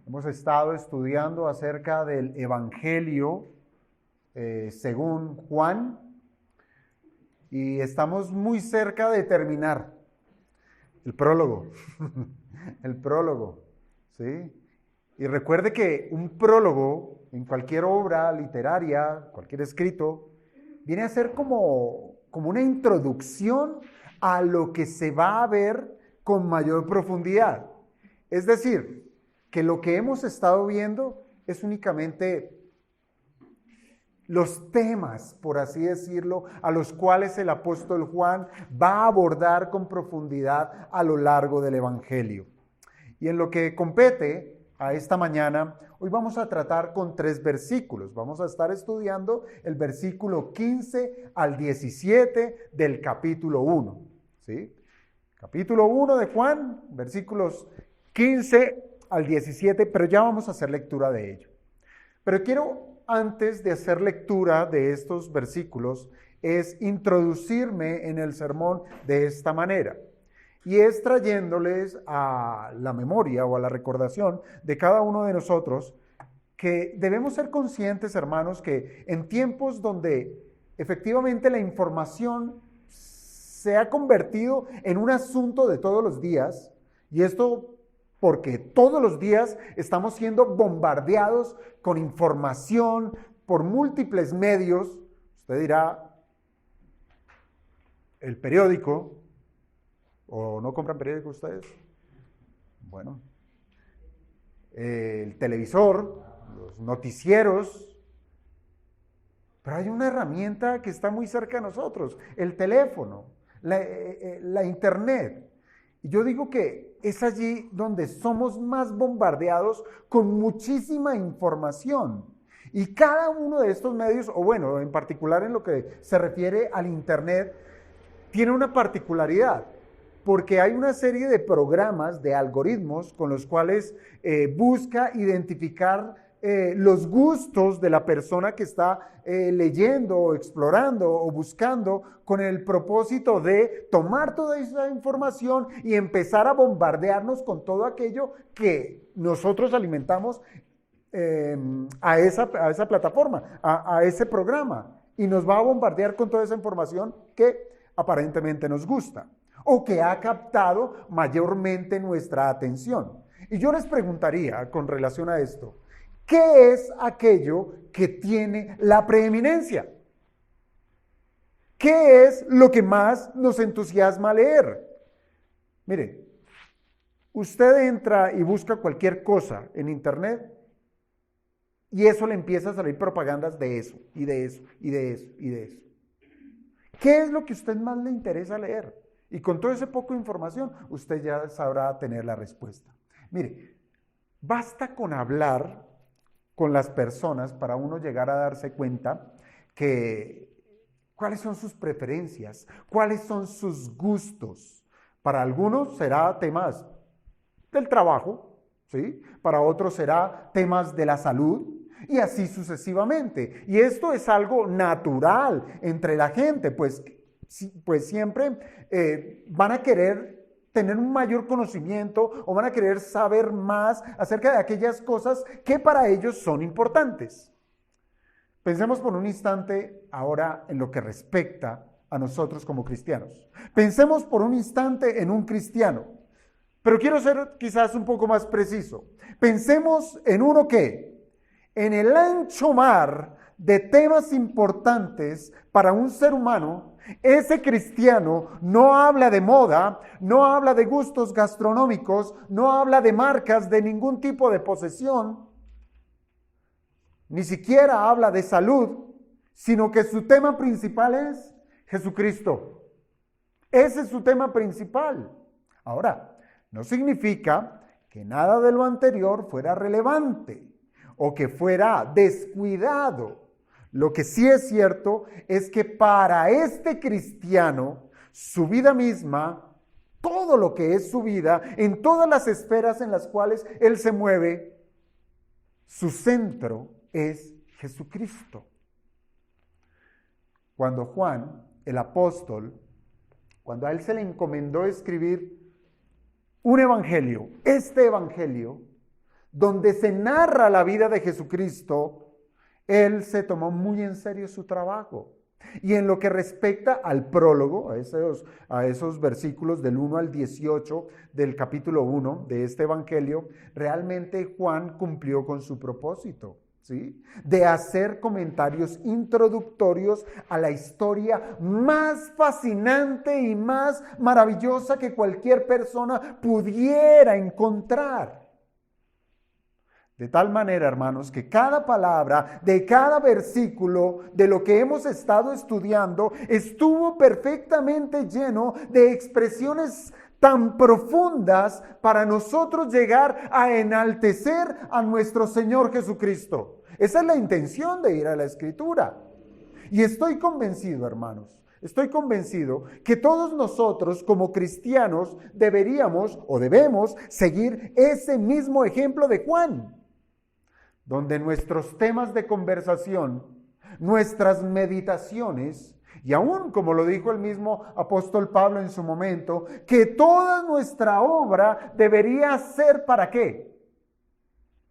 Hemos estado estudiando acerca del Evangelio según Juan y estamos muy cerca de terminar el prólogo, el prólogo, ¿sí? Y recuerde que un prólogo en cualquier obra literaria, cualquier escrito, viene a ser como una introducción a lo que se va a ver con mayor profundidad. Es decir, que lo que hemos estado viendo es únicamente los temas, por así decirlo, a los cuales el apóstol Juan va a abordar con profundidad a lo largo del Evangelio. Y en lo que compete a esta mañana, hoy vamos a tratar con 3 versículos. Vamos a estar estudiando el versículo 15 al 17 del capítulo 1. ¿Sí? Capítulo 1 de Juan, versículos 15 al 17, pero ya vamos a hacer lectura de ello. Pero quiero, antes de hacer lectura de estos versículos, es introducirme en el sermón de esta manera. Y es trayéndoles a la memoria o a la recordación de cada uno de nosotros que debemos ser conscientes, hermanos, que en tiempos donde efectivamente la información se ha convertido en un asunto de todos los días, y esto porque todos los días estamos siendo bombardeados con información por múltiples medios. Usted dirá, el periódico, ¿o no compran periódico ustedes? Bueno, el televisor, los noticieros, pero hay una herramienta que está muy cerca de nosotros, el teléfono, la internet. Y yo digo que es allí donde somos más bombardeados con muchísima información. Y cada uno de estos medios, o bueno, en particular en lo que se refiere al internet, tiene una particularidad, porque hay una serie de programas, de algoritmos, con los cuales busca identificar los gustos de la persona que está leyendo o explorando o buscando con el propósito de tomar toda esa información y empezar a bombardearnos con todo aquello que nosotros alimentamos a esa plataforma, a ese programa, y nos va a bombardear con toda esa información que aparentemente nos gusta o que ha captado mayormente nuestra atención. Y yo les preguntaría con relación a esto, ¿qué es aquello que tiene la preeminencia? ¿Qué es lo que más nos entusiasma leer? Mire, usted entra y busca cualquier cosa en internet y eso le empieza a salir propagandas de eso, y de eso, y de eso, y de eso. ¿Qué es lo que a usted más le interesa leer? Y con todo ese poco de información, usted ya sabrá tener la respuesta. Mire, basta con hablar con las personas para uno llegar a darse cuenta que cuáles son sus preferencias, cuáles son sus gustos. Para algunos será temas del trabajo, ¿sí? Para otros será temas de la salud y así sucesivamente. Y esto es algo natural entre la gente, pues siempre van a querer tener un mayor conocimiento o van a querer saber más acerca de aquellas cosas que para ellos son importantes. Pensemos por un instante ahora en lo que respecta a nosotros como cristianos. Pensemos por un instante en un cristiano, pero quiero ser quizás un poco más preciso. Pensemos en uno que, en el ancho mar de temas importantes para un ser humano, ese cristiano no habla de moda, no habla de gustos gastronómicos, no habla de marcas de ningún tipo de posesión, ni siquiera habla de salud, sino que su tema principal es Jesucristo. Ese es su tema principal. Ahora, no significa que nada de lo anterior fuera relevante o que fuera descuidado. Lo que sí es cierto es que para este cristiano, su vida misma, todo lo que es su vida, en todas las esferas en las cuales él se mueve, su centro es Jesucristo. cuando Juan, el apóstol, cuando a él se le encomendó escribir un evangelio, este evangelio, donde se narra la vida de Jesucristo, él se tomó muy en serio su trabajo. Y en lo que respecta al prólogo, a esos versículos del 1 al 18 del capítulo 1 de este evangelio, realmente Juan cumplió con su propósito, ¿sí? De hacer comentarios introductorios a la historia más fascinante y más maravillosa que cualquier persona pudiera encontrar. De tal manera, hermanos, que cada palabra de cada versículo de lo que hemos estado estudiando estuvo perfectamente lleno de expresiones tan profundas para nosotros llegar a enaltecer a nuestro Señor Jesucristo. Esa es la intención de ir a la Escritura. Y estoy convencido, hermanos, estoy convencido que todos nosotros como cristianos deberíamos o debemos seguir ese mismo ejemplo de Juan, donde nuestros temas de conversación, nuestras meditaciones, y aún como lo dijo el mismo apóstol Pablo en su momento, que toda nuestra obra debería ser ¿para qué?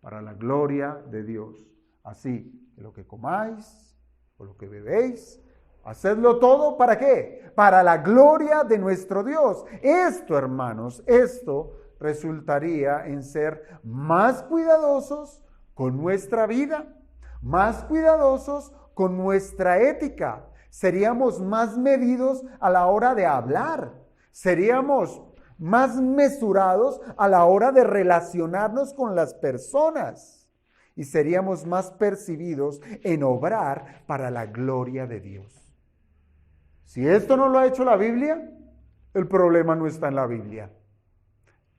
Para la gloria de Dios. Así que lo que comáis o lo que bebéis, hacedlo todo ¿para qué? Para la gloria de nuestro Dios. Esto, hermanos, esto resultaría en ser más cuidadosos con nuestra vida, más cuidadosos con nuestra ética. Seríamos más medidos a la hora de hablar. Seríamos más mesurados a la hora de relacionarnos con las personas. Y seríamos más percibidos en obrar para la gloria de Dios. Si esto no lo ha hecho la Biblia, el problema no está en la Biblia.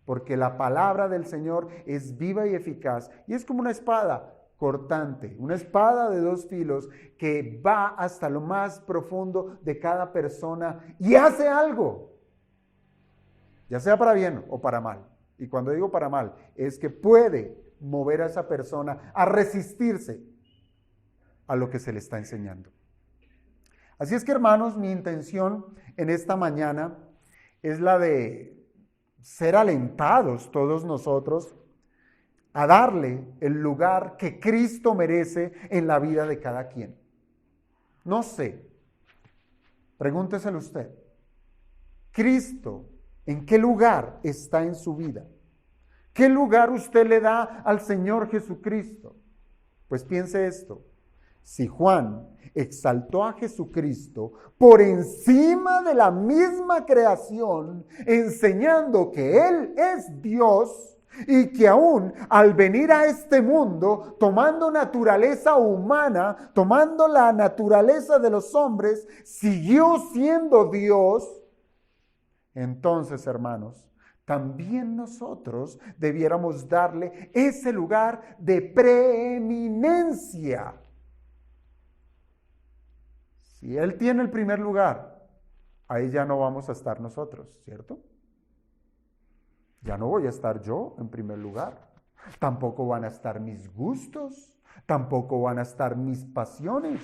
Porque la palabra del Señor es viva y eficaz y es como una espada cortante, una espada de dos filos que va hasta lo más profundo de cada persona y hace algo, ya sea para bien o para mal. Y cuando digo para mal, es que puede mover a esa persona a resistirse a lo que se le está enseñando. Así es que, hermanos, mi intención en esta mañana es la de ser alentados todos nosotros a darle el lugar que Cristo merece en la vida de cada quien. No sé, pregúnteselo usted. Cristo, ¿en qué lugar está en su vida? ¿Qué lugar usted le da al Señor Jesucristo? Pues piense esto. Si Juan exaltó a Jesucristo por encima de la misma creación, enseñando que Él es Dios y que aún al venir a este mundo, tomando naturaleza humana, tomando la naturaleza de los hombres, siguió siendo Dios, entonces, hermanos, también nosotros debiéramos darle ese lugar de preeminencia. Si Él tiene el primer lugar, ahí ya no vamos a estar nosotros, ¿cierto? Ya no voy a estar yo en primer lugar. Tampoco van a estar mis gustos, tampoco van a estar mis pasiones.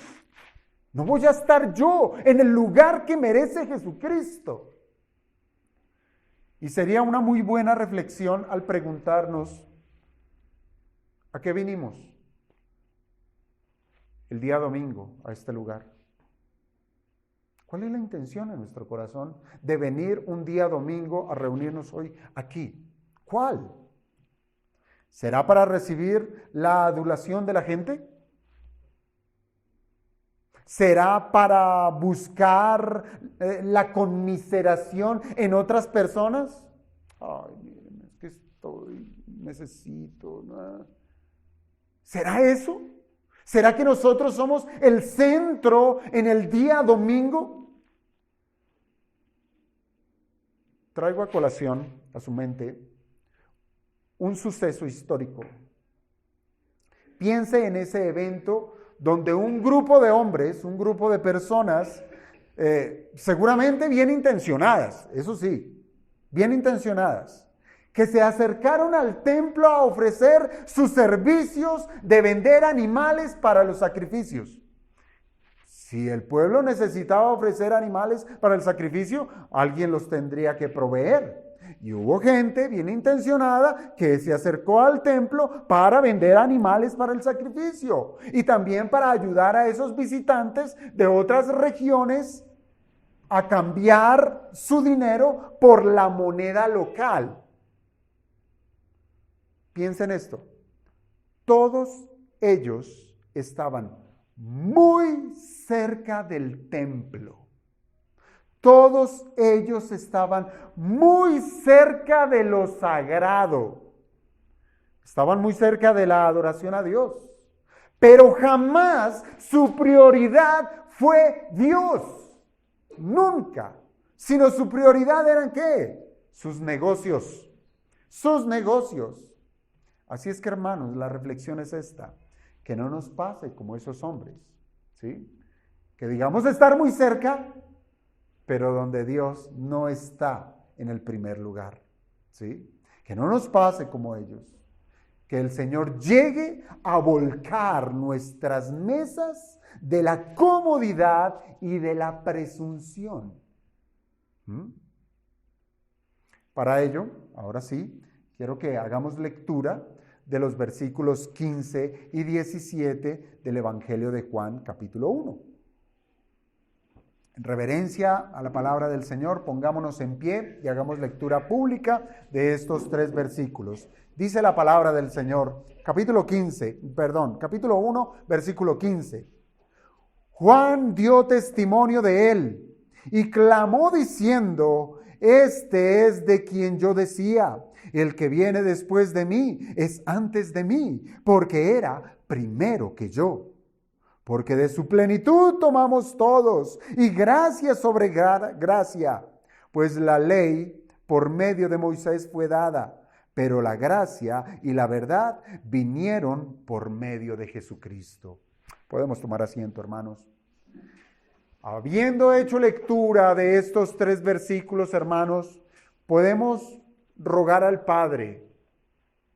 No voy a estar yo en el lugar que merece Jesucristo. Y sería una muy buena reflexión al preguntarnos, ¿a qué vinimos el día domingo a este lugar? ¿Cuál es la intención en nuestro corazón de venir un día domingo a reunirnos hoy aquí? ¿Cuál? ¿Será para recibir la adulación de la gente? ¿Será para buscar la conmiseración en otras personas? Ay, miren, es que necesito, ¿no? ¿Será eso? ¿Será que nosotros somos el centro en el día domingo? Traigo a colación a su mente un suceso histórico. Piense en ese evento donde un grupo de hombres, un grupo de personas, seguramente bien intencionadas, eso sí, bien intencionadas, que se acercaron al templo a ofrecer sus servicios de vender animales para los sacrificios. Si el pueblo necesitaba ofrecer animales para el sacrificio, alguien los tendría que proveer. Y hubo gente bien intencionada que se acercó al templo para vender animales para el sacrificio y también para ayudar a esos visitantes de otras regiones a cambiar su dinero por la moneda local. Piensen esto, todos ellos estaban muy cerca del templo. Todos ellos estaban muy cerca de lo sagrado. Estaban muy cerca de la adoración a Dios. Pero jamás su prioridad fue Dios. Nunca. Sino su prioridad eran ¿qué? Sus negocios. Sus negocios. Así es que, hermanos, la reflexión es esta. Que no nos pase como esos hombres. ¿Sí? Que digamos estar muy cerca, pero donde Dios no está en el primer lugar, ¿sí? Que no nos pase como ellos, que el Señor llegue a volcar nuestras mesas de la comodidad y de la presunción. Para ello, ahora sí, quiero que hagamos lectura de los versículos 15 y 17 del Evangelio de Juan, capítulo 1. En reverencia a la palabra del Señor, pongámonos en pie y hagamos lectura pública de estos 3 versículos. Dice la palabra del Señor, capítulo 1, versículo 15. Juan dio testimonio de él y clamó diciendo, este es de quien yo decía, el que viene después de mí es antes de mí, porque era primero que yo. Porque de su plenitud tomamos todos, y gracia sobre gracia, pues la ley por medio de Moisés fue dada, pero la gracia y la verdad vinieron por medio de Jesucristo. Podemos tomar asiento, hermanos. Habiendo hecho lectura de estos 3 versículos, hermanos, podemos rogar al Padre,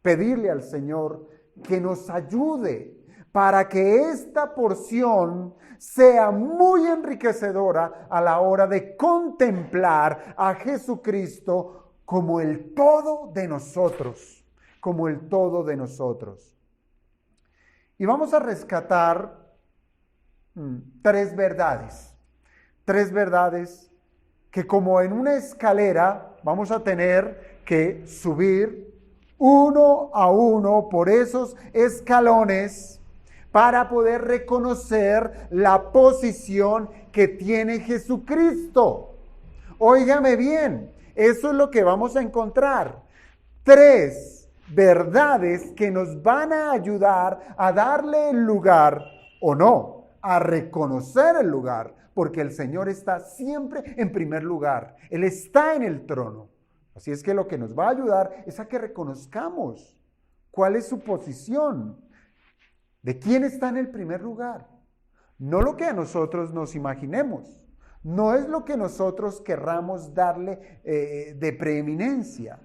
pedirle al Señor que nos ayude para que esta porción sea muy enriquecedora a la hora de contemplar a Jesucristo como el todo de nosotros, como el todo de nosotros. Y vamos a rescatar 3 verdades que como en una escalera vamos a tener que subir uno a uno por esos escalones para poder reconocer la posición que tiene Jesucristo. Óigame bien, eso es lo que vamos a encontrar. 3 verdades que nos van a ayudar a darle el lugar, o no, a reconocer el lugar, porque el Señor está siempre en primer lugar. Él está en el trono. Así es que lo que nos va a ayudar es a que reconozcamos cuál es su posición. ¿De quién está en el primer lugar? No lo que a nosotros nos imaginemos. No es lo que nosotros querramos darle de preeminencia,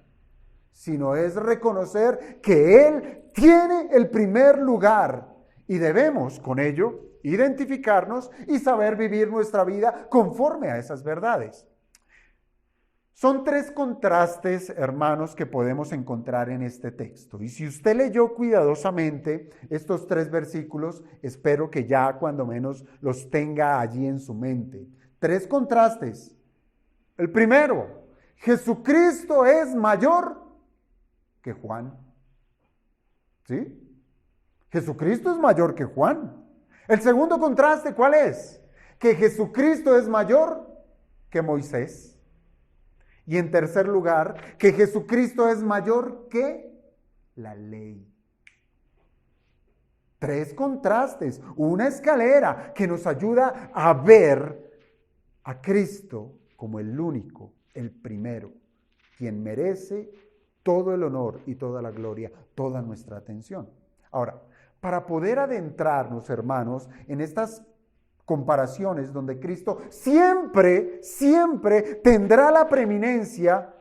sino es reconocer que Él tiene el primer lugar y debemos con ello identificarnos y saber vivir nuestra vida conforme a esas verdades. Son 3 contrastes, hermanos, que podemos encontrar en este texto. Y si usted leyó cuidadosamente estos 3 versículos, espero que ya cuando menos los tenga allí en su mente. 3 contrastes. El primero, Jesucristo es mayor que Juan. ¿Sí? Jesucristo es mayor que Juan. El segundo contraste, ¿cuál es? Que Jesucristo es mayor que Moisés. Y en tercer lugar, que Jesucristo es mayor que la ley. 3 contrastes, una escalera que nos ayuda a ver a Cristo como el único, el primero, quien merece todo el honor y toda la gloria, toda nuestra atención. Ahora, para poder adentrarnos, hermanos, en estas comparaciones donde Cristo siempre tendrá la preeminencia,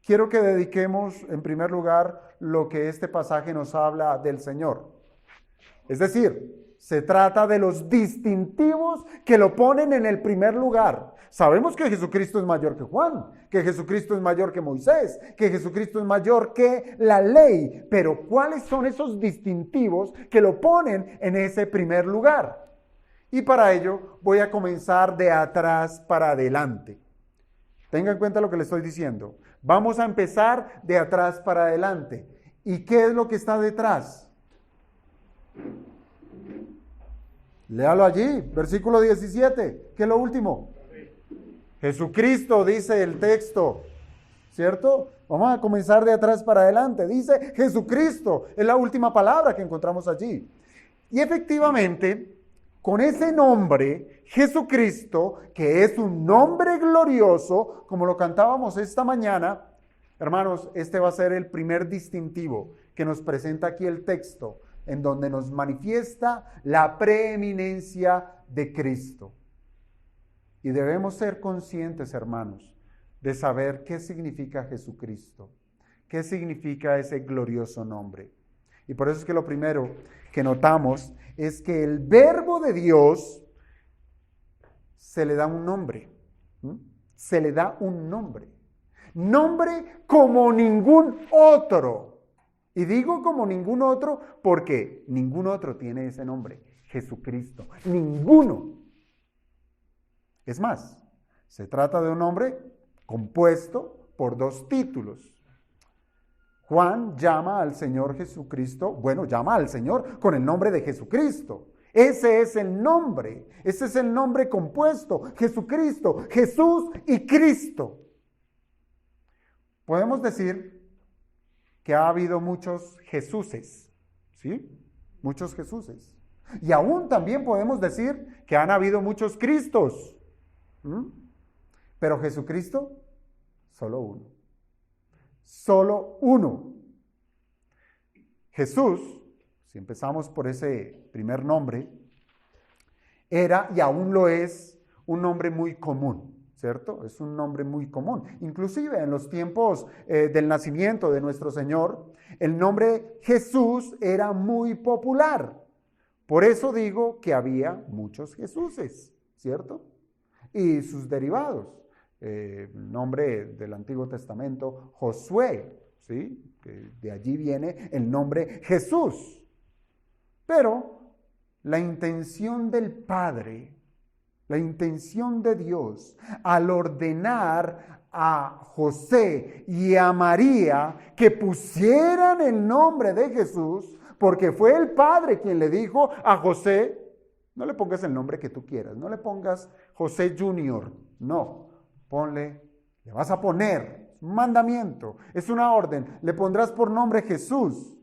quiero que dediquemos en primer lugar lo que este pasaje nos habla del Señor. Es decir, Se trata de los distintivos que lo ponen en el primer lugar. Sabemos que Jesucristo es mayor que Juan, que Jesucristo es mayor que Moisés, que Jesucristo es mayor que la ley, pero ¿cuáles son esos distintivos que lo ponen en ese primer lugar? Y para ello voy a comenzar de atrás para adelante. Tenga en cuenta lo que le estoy diciendo. Vamos a empezar de atrás para adelante. ¿Y qué es lo que está detrás? Léalo allí, versículo 17, ¿qué es lo último? Jesucristo, dice el texto, ¿cierto? Vamos a comenzar de atrás para adelante. Dice Jesucristo, es la última palabra que encontramos allí. Y efectivamente, con ese nombre, Jesucristo, que es un nombre glorioso, como lo cantábamos esta mañana, hermanos, este va a ser el primer distintivo que nos presenta aquí el texto, en donde nos manifiesta la preeminencia de Cristo. Y debemos ser conscientes, hermanos, de saber qué significa Jesucristo, qué significa ese glorioso nombre. Y por eso es que lo primero que notamos es que el Verbo de Dios se le da un nombre. Se le da un nombre. Nombre como ningún otro. Y digo como ningún otro porque ningún otro tiene ese nombre. Jesucristo. Ninguno. Es más, se trata de un nombre compuesto por dos títulos. Juan llama al Señor Jesucristo, llama al Señor con el nombre de Jesucristo. Ese es el nombre, ese es el nombre compuesto, Jesucristo, Jesús y Cristo. Podemos decir que ha habido muchos Jesuses, ¿sí? Muchos Jesuses. Y aún también podemos decir que han habido muchos Cristos. Pero Jesucristo, solo uno. Solo uno. Jesús, si empezamos por ese primer nombre, era y aún lo es un nombre muy común, ¿cierto? Es un nombre muy común. Inclusive en los tiempos del nacimiento de nuestro Señor, el nombre Jesús era muy popular. Por eso digo que había muchos Jesuses, ¿cierto? Y sus derivados. El nombre del Antiguo Testamento, Josué, ¿sí? Que de allí viene el nombre Jesús. Pero la intención del Padre, la intención de Dios, al ordenar a José y a María que pusieran el nombre de Jesús, porque fue el Padre quien le dijo a José, no le pongas el nombre que tú quieras, no le pongas José Junior, no. Le vas a poner, es un mandamiento, es una orden, le pondrás por nombre Jesús.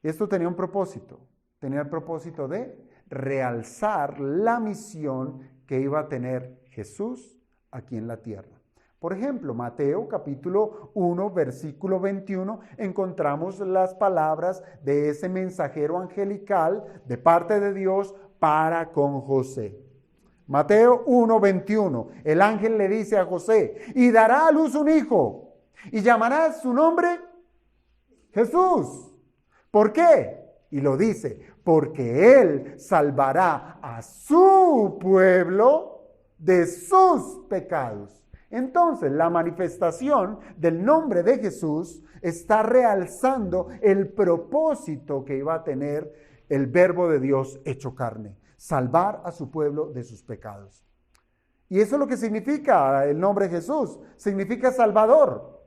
Esto tenía un propósito, tenía el propósito de realzar la misión que iba a tener Jesús aquí en la tierra. Por ejemplo, Mateo capítulo 1, versículo 21, encontramos las palabras de ese mensajero angelical de parte de Dios para con José. Mateo 1, 21, el ángel le dice a José, y dará a luz un hijo, y llamará su nombre Jesús. ¿Por qué? Y lo dice, porque él salvará a su pueblo de sus pecados. Entonces, la manifestación del nombre de Jesús está realzando el propósito que iba a tener el Verbo de Dios hecho carne. Salvar a su pueblo de sus pecados. Y eso es lo que significa el nombre Jesús. Significa Salvador.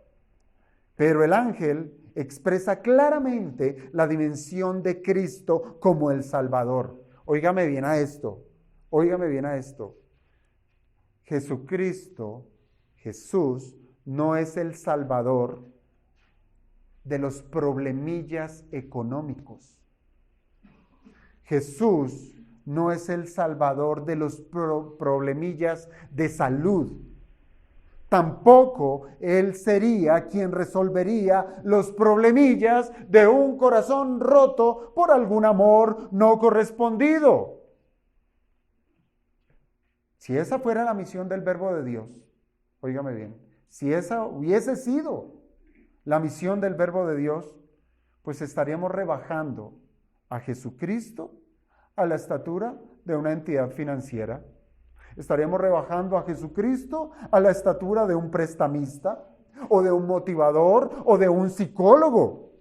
Pero el ángel expresa claramente la dimensión de Cristo como el Salvador. Óigame bien a esto. Óigame bien a esto. Jesucristo, Jesús, no es el Salvador de los problemillas económicos. Jesús no es el Salvador de los problemillas de salud. Tampoco Él sería quien resolvería los problemillas de un corazón roto por algún amor no correspondido. Si esa fuera la misión del Verbo de Dios, óigame bien, si esa hubiese sido la misión del Verbo de Dios, pues estaríamos rebajando a Jesucristo a la estatura de una entidad financiera. Estaríamos rebajando a Jesucristo a la estatura de un prestamista, o de un motivador, o de un psicólogo.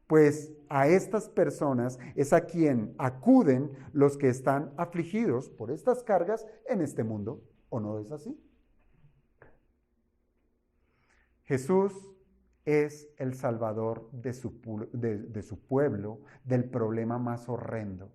Pues a estas personas es a quien acuden los que están afligidos por estas cargas en este mundo. ¿O no es así? Jesús es el salvador de su pueblo del problema más horrendo.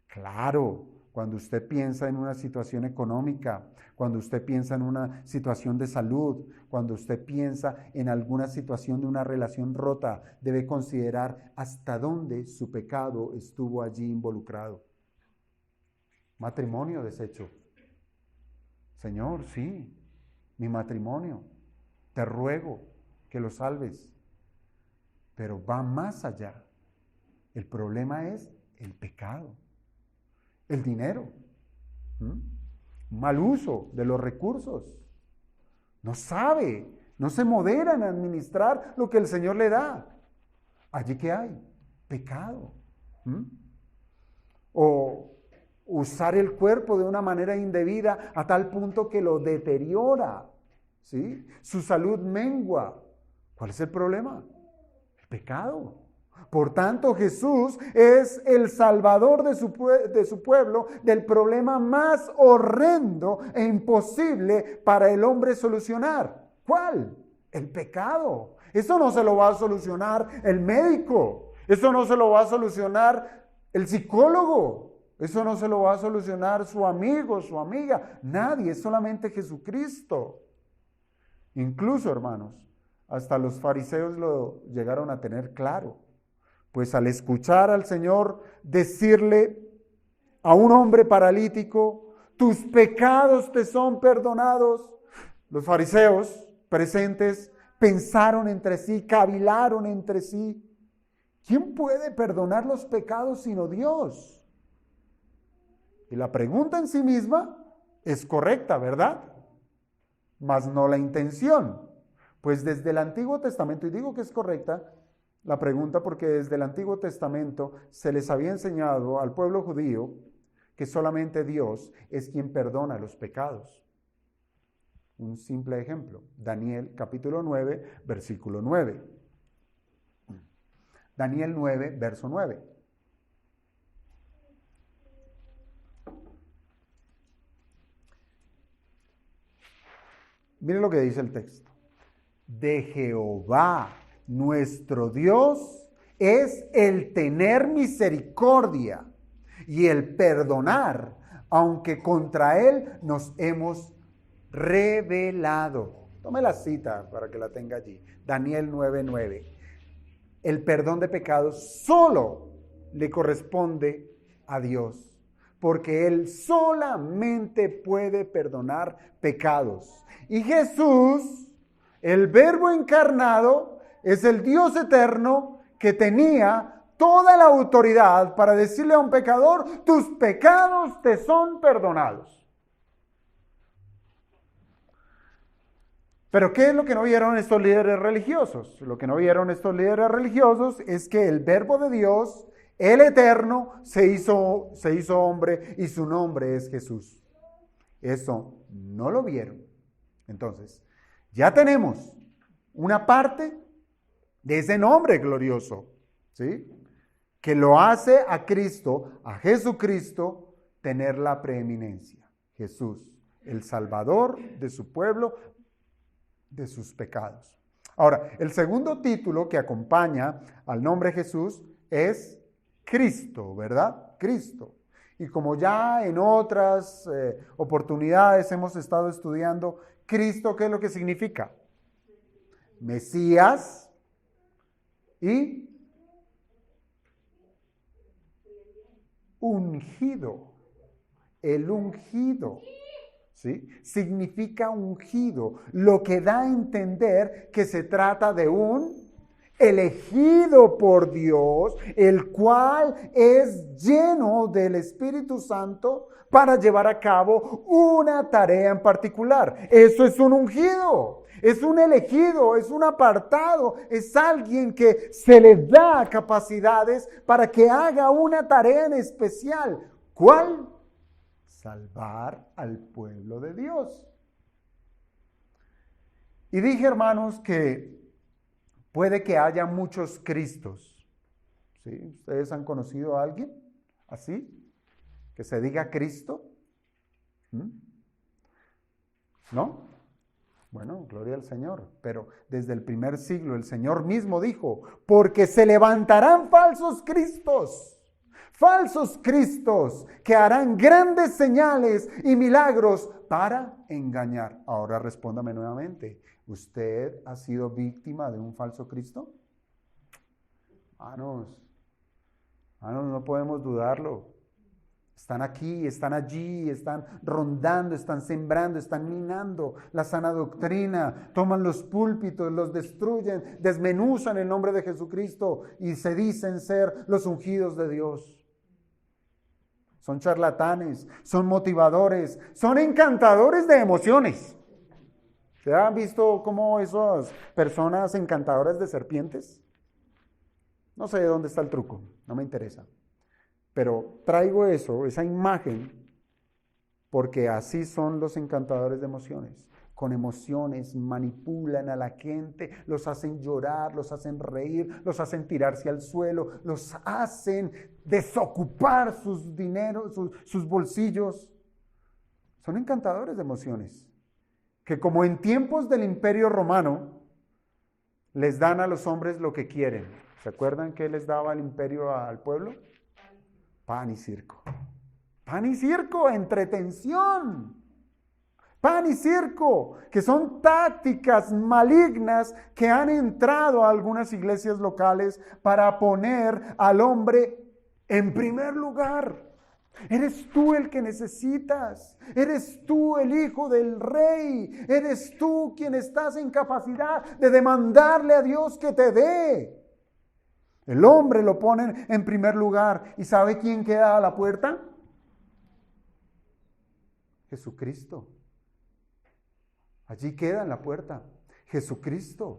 Claro, cuando usted piensa en una situación económica, cuando usted piensa en una situación de salud, cuando usted piensa en alguna situación de una relación rota, debe considerar hasta dónde su pecado estuvo allí involucrado. Matrimonio deshecho. Señor, sí, mi matrimonio, te ruego que lo salves. Pero va más allá. El problema es el pecado. El dinero, mal uso de los recursos, no sabe, no se modera en administrar lo que el Señor le da. Allí que hay pecado. O usar el cuerpo de una manera indebida a tal punto que lo deteriora, ¿sí? Su salud mengua. ¿Cuál es el problema? El pecado. Por tanto, Jesús es el salvador de su pueblo del problema más horrendo e imposible para el hombre solucionar. ¿Cuál? El pecado. Eso no se lo va a solucionar el médico. Eso no se lo va a solucionar el psicólogo. Eso no se lo va a solucionar su amigo, su amiga. Nadie, es solamente Jesucristo. Incluso, hermanos, hasta los fariseos lo llegaron a tener claro. Pues al escuchar al Señor decirle a un hombre paralítico, tus pecados te son perdonados, los fariseos presentes pensaron entre sí, cavilaron entre sí, ¿quién puede perdonar los pecados sino Dios? Y la pregunta en sí misma es correcta, ¿verdad? Mas no la intención. Pues desde el Antiguo Testamento, y digo que es correcta la pregunta porque desde el Antiguo Testamento se les había enseñado al pueblo judío que solamente Dios es quien perdona los pecados. Un simple ejemplo, Daniel capítulo 9, versículo 9. Daniel 9, verso 9. Miren lo que dice el texto. De Jehová nuestro Dios es el tener misericordia y el perdonar, aunque contra Él nos hemos rebelado. Tome la cita para que la tenga allí. Daniel 9:9. El perdón de pecados solo le corresponde a Dios, porque Él solamente puede perdonar pecados. Y Jesús, el Verbo encarnado, es el Dios eterno que tenía toda la autoridad para decirle a un pecador, tus pecados te son perdonados. Pero ¿qué es lo que no vieron estos líderes religiosos? Lo que no vieron estos líderes religiosos es que el Verbo de Dios, el Eterno, se hizo hombre y su nombre es Jesús. Eso no lo vieron. Entonces, ya tenemos una parte de ese nombre glorioso, ¿sí? Que lo hace a Cristo, a Jesucristo, tener la preeminencia. Jesús, el Salvador de su pueblo, de sus pecados. Ahora, el segundo título que acompaña al nombre Jesús es Cristo, ¿verdad? Cristo. Y como ya en otras oportunidades hemos estado estudiando, Cristo, ¿qué es lo que significa? Mesías y ungido. El ungido, ¿sí? Significa ungido, lo que da a entender que se trata de un elegido por Dios, el cual es lleno del Espíritu Santo para llevar a cabo una tarea en particular. Eso es un ungido, es un elegido, es un apartado, es alguien que se le da capacidades para que haga una tarea en especial. ¿Cuál? Salvar al pueblo de Dios. Y dije, hermanos, que puede que haya muchos Cristos. ¿Sí? ¿Ustedes han conocido a alguien así? Que se diga Cristo. ¿No? Bueno, gloria al Señor. Pero desde el primer siglo el Señor mismo dijo, porque se levantarán falsos cristos que harán grandes señales y milagros para engañar. Ahora respóndame nuevamente, ¿usted ha sido víctima de un falso Cristo? Hermanos, no podemos dudarlo. Están aquí, están allí, están rondando, están sembrando, están minando la sana doctrina, toman los púlpitos, los destruyen, desmenuzan el nombre de Jesucristo y se dicen ser los ungidos de Dios. Son charlatanes, son motivadores, son encantadores de emociones. ¿Se han visto cómo esas personas encantadoras de serpientes? No sé de dónde está el truco, no me interesa. Pero traigo esa imagen, porque así son los encantadores de emociones. Con emociones manipulan a la gente, los hacen llorar, los hacen reír, los hacen tirarse al suelo, los hacen desocupar sus dineros, sus bolsillos. Son encantadores de emociones, que como en tiempos del Imperio Romano, les dan a los hombres lo que quieren. ¿Se acuerdan qué les daba el imperio al pueblo? Pan y circo. Pan y circo, entretención. Pan y circo, que son tácticas malignas que han entrado a algunas iglesias locales para poner al hombre en primer lugar. Eres tú el que necesitas, eres tú el hijo del rey, eres tú quien estás en capacidad de demandarle a Dios que te dé. El hombre lo ponen en primer lugar. ¿Y sabe quién queda a la puerta? Jesucristo. Allí queda en la puerta Jesucristo.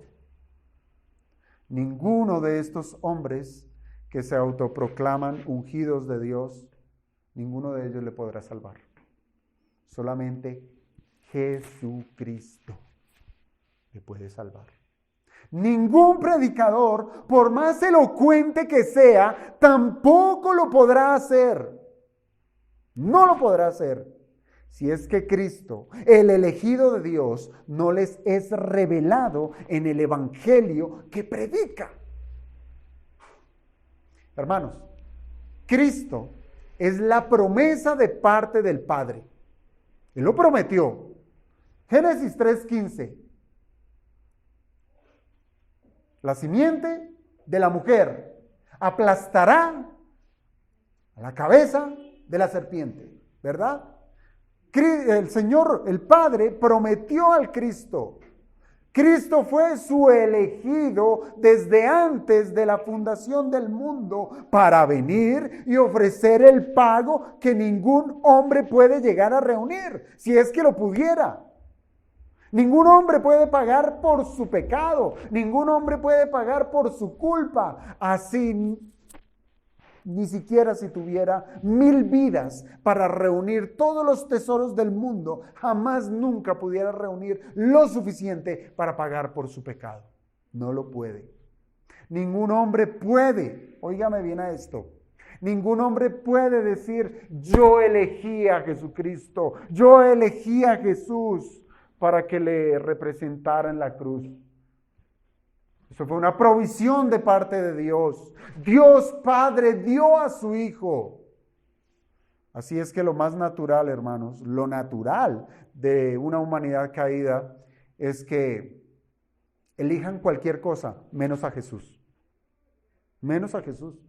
Ninguno de estos hombres que se autoproclaman ungidos de Dios, ninguno de ellos le podrá salvar. Solamente Jesucristo le puede salvar. Ningún predicador, por más elocuente que sea, tampoco lo podrá hacer. No lo podrá hacer. Si es que Cristo, el elegido de Dios, no les es revelado en el evangelio que predica. Hermanos, Cristo es la promesa de parte del Padre. Él lo prometió. Génesis 3:15. La simiente de la mujer aplastará a la cabeza de la serpiente, ¿verdad? El Señor, el Padre, prometió al Cristo. Cristo fue su elegido desde antes de la fundación del mundo para venir y ofrecer el pago que ningún hombre puede llegar a reunir, si es que lo pudiera. Ningún hombre puede pagar por su pecado, ningún hombre puede pagar por su culpa. Así, ni siquiera si tuviera 1000 vidas para reunir todos los tesoros del mundo, jamás nunca pudiera reunir lo suficiente para pagar por su pecado. No lo puede. Ningún hombre puede, óigame bien a esto, ningún hombre puede decir, yo elegí a Jesucristo, yo elegí a Jesús para que le representara en la cruz. Eso fue una provisión de parte de Dios. Dios Padre dio a su Hijo. Así es que lo más natural, hermanos, lo natural de una humanidad caída es que elijan cualquier cosa menos a Jesús. Menos a Jesús.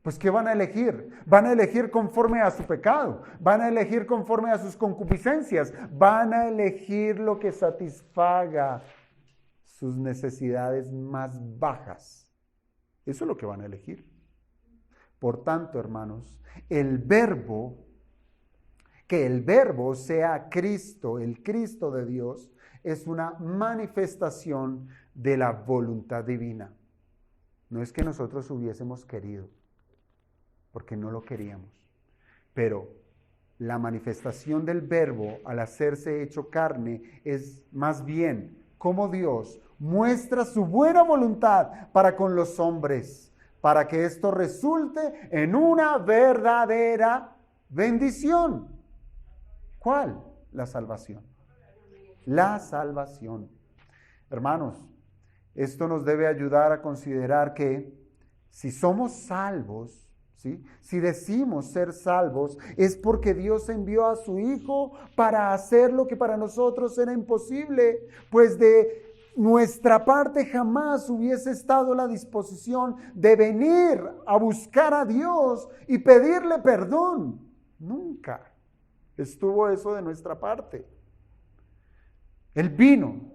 Pues ¿qué van a elegir? Van a elegir conforme a su pecado, van a elegir conforme a sus concupiscencias, van a elegir lo que satisfaga sus necesidades más bajas. Eso es lo que van a elegir. Por tanto, hermanos, que el verbo sea Cristo, el Cristo de Dios, es una manifestación de la voluntad divina. No es que nosotros hubiésemos querido, porque no lo queríamos, pero la manifestación del verbo al hacerse hecho carne es más bien cómo Dios muestra su buena voluntad para con los hombres, para que esto resulte en una verdadera bendición. ¿Cuál? La salvación. La salvación. Hermanos, esto nos debe ayudar a considerar que si somos salvos, ¿sí? Si decimos ser salvos, es porque Dios envió a su Hijo para hacer lo que para nosotros era imposible, pues de nuestra parte jamás hubiese estado la disposición de venir a buscar a Dios y pedirle perdón. Nunca estuvo eso de nuestra parte. Él vino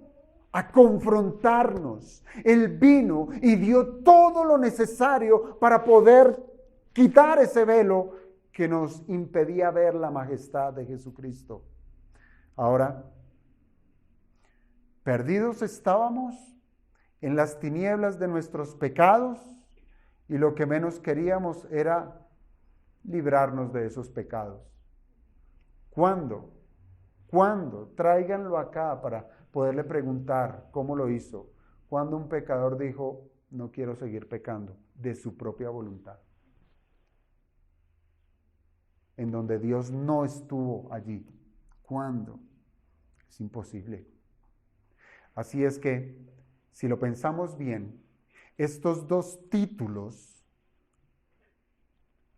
a confrontarnos. Él vino y dio todo lo necesario para poder quitar ese velo que nos impedía ver la majestad de Jesucristo. Ahora, perdidos estábamos en las tinieblas de nuestros pecados y lo que menos queríamos era librarnos de esos pecados. ¿Cuándo? ¿Cuándo? Tráiganlo acá para poderle preguntar cómo lo hizo. Cuando un pecador dijo, no quiero seguir pecando, de su propia voluntad. En donde Dios no estuvo allí. ¿Cuándo? Es imposible. Así es que, si lo pensamos bien, estos dos títulos,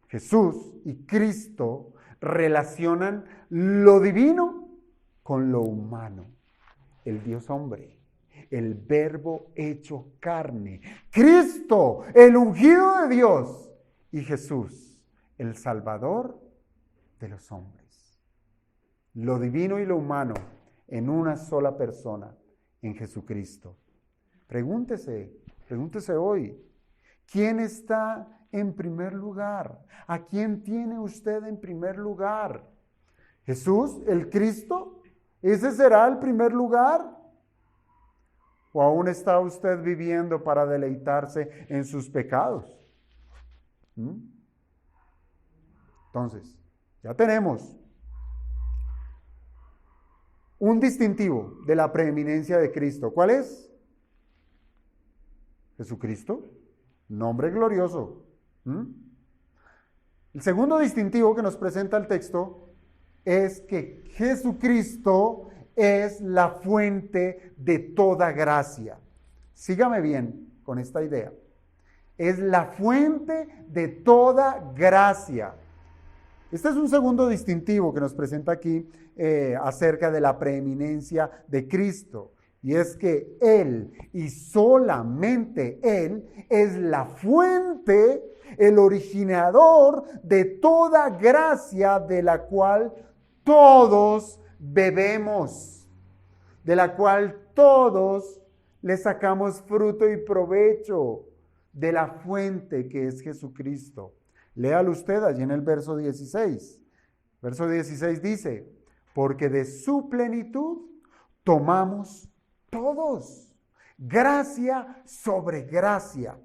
Jesús y Cristo, relacionan lo divino con lo humano. El Dios hombre, el verbo hecho carne, Cristo, el ungido de Dios, y Jesús, el Salvador de los hombres. Lo divino y lo humano en una sola persona, en Jesucristo. Pregúntese hoy, ¿quién está en primer lugar? ¿A quién tiene usted en primer lugar? ¿Jesús, el Cristo? ¿Ese será el primer lugar? ¿O aún está usted viviendo para deleitarse en sus pecados? Entonces, ya tenemos un distintivo de la preeminencia de Cristo. ¿Cuál es? Jesucristo, nombre glorioso. El segundo distintivo que nos presenta el texto es que Jesucristo es la fuente de toda gracia. Sígame bien con esta idea. Es la fuente de toda gracia. Este es un segundo distintivo que nos presenta aquí acerca de la preeminencia de Cristo. Y es que Él y solamente Él es la fuente, el originador de toda gracia de la cual todos bebemos, de la cual todos le sacamos fruto y provecho, de la fuente que es Jesucristo. Léalo usted allí en el verso 16. Verso 16 dice, porque de su plenitud tomamos todos, gracia sobre gracia.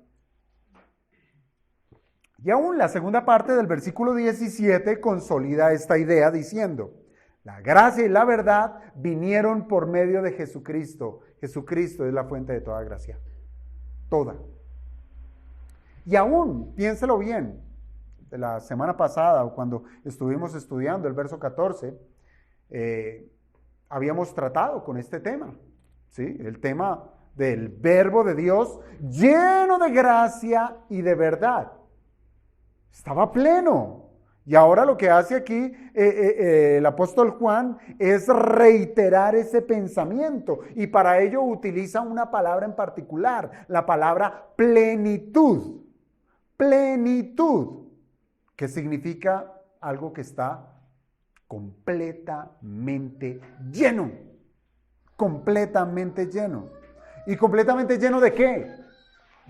Y aún la segunda parte del versículo 17 consolida esta idea diciendo, la gracia y la verdad vinieron por medio de Jesucristo. Jesucristo es la fuente de toda gracia, toda. Y aún, piénselo bien, de la semana pasada o cuando estuvimos estudiando el verso 14, habíamos tratado con este tema, ¿sí? El tema del verbo de Dios lleno de gracia y de verdad. Estaba pleno. Y ahora lo que hace aquí el apóstol Juan es reiterar ese pensamiento. Y para ello utiliza una palabra en particular, la palabra plenitud. Plenitud, que significa algo que está completamente lleno. Completamente lleno. ¿Y completamente lleno de qué?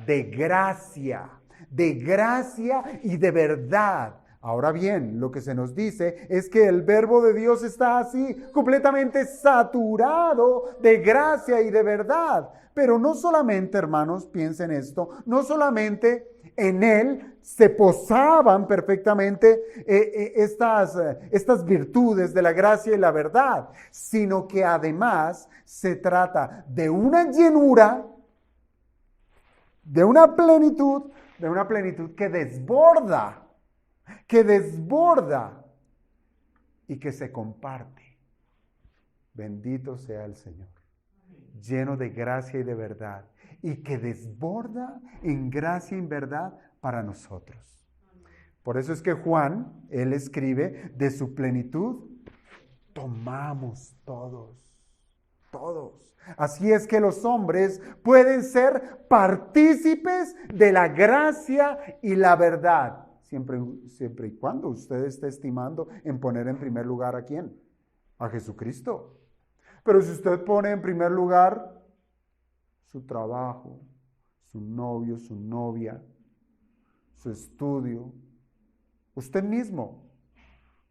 De gracia. de gracia y de verdad. Ahora bien, lo que se nos dice es que el verbo de Dios está así, completamente saturado de gracia y de verdad. Pero no solamente, hermanos, piensen esto, no solamente en él se posaban perfectamente estas virtudes de la gracia y la verdad, sino que además se trata de una llenura, de una plenitud que desborda y que se comparte. Bendito sea el Señor, lleno de gracia y de verdad, y que desborda en gracia y en verdad para nosotros. Por eso es que Juan, él escribe, de su plenitud tomamos todos. Así es que los hombres pueden ser partícipes de la gracia y la verdad. Siempre y cuando usted esté estimando en poner en primer lugar ¿a quién? A Jesucristo. Pero si usted pone en primer lugar su trabajo, su novio, su novia, su estudio, usted mismo,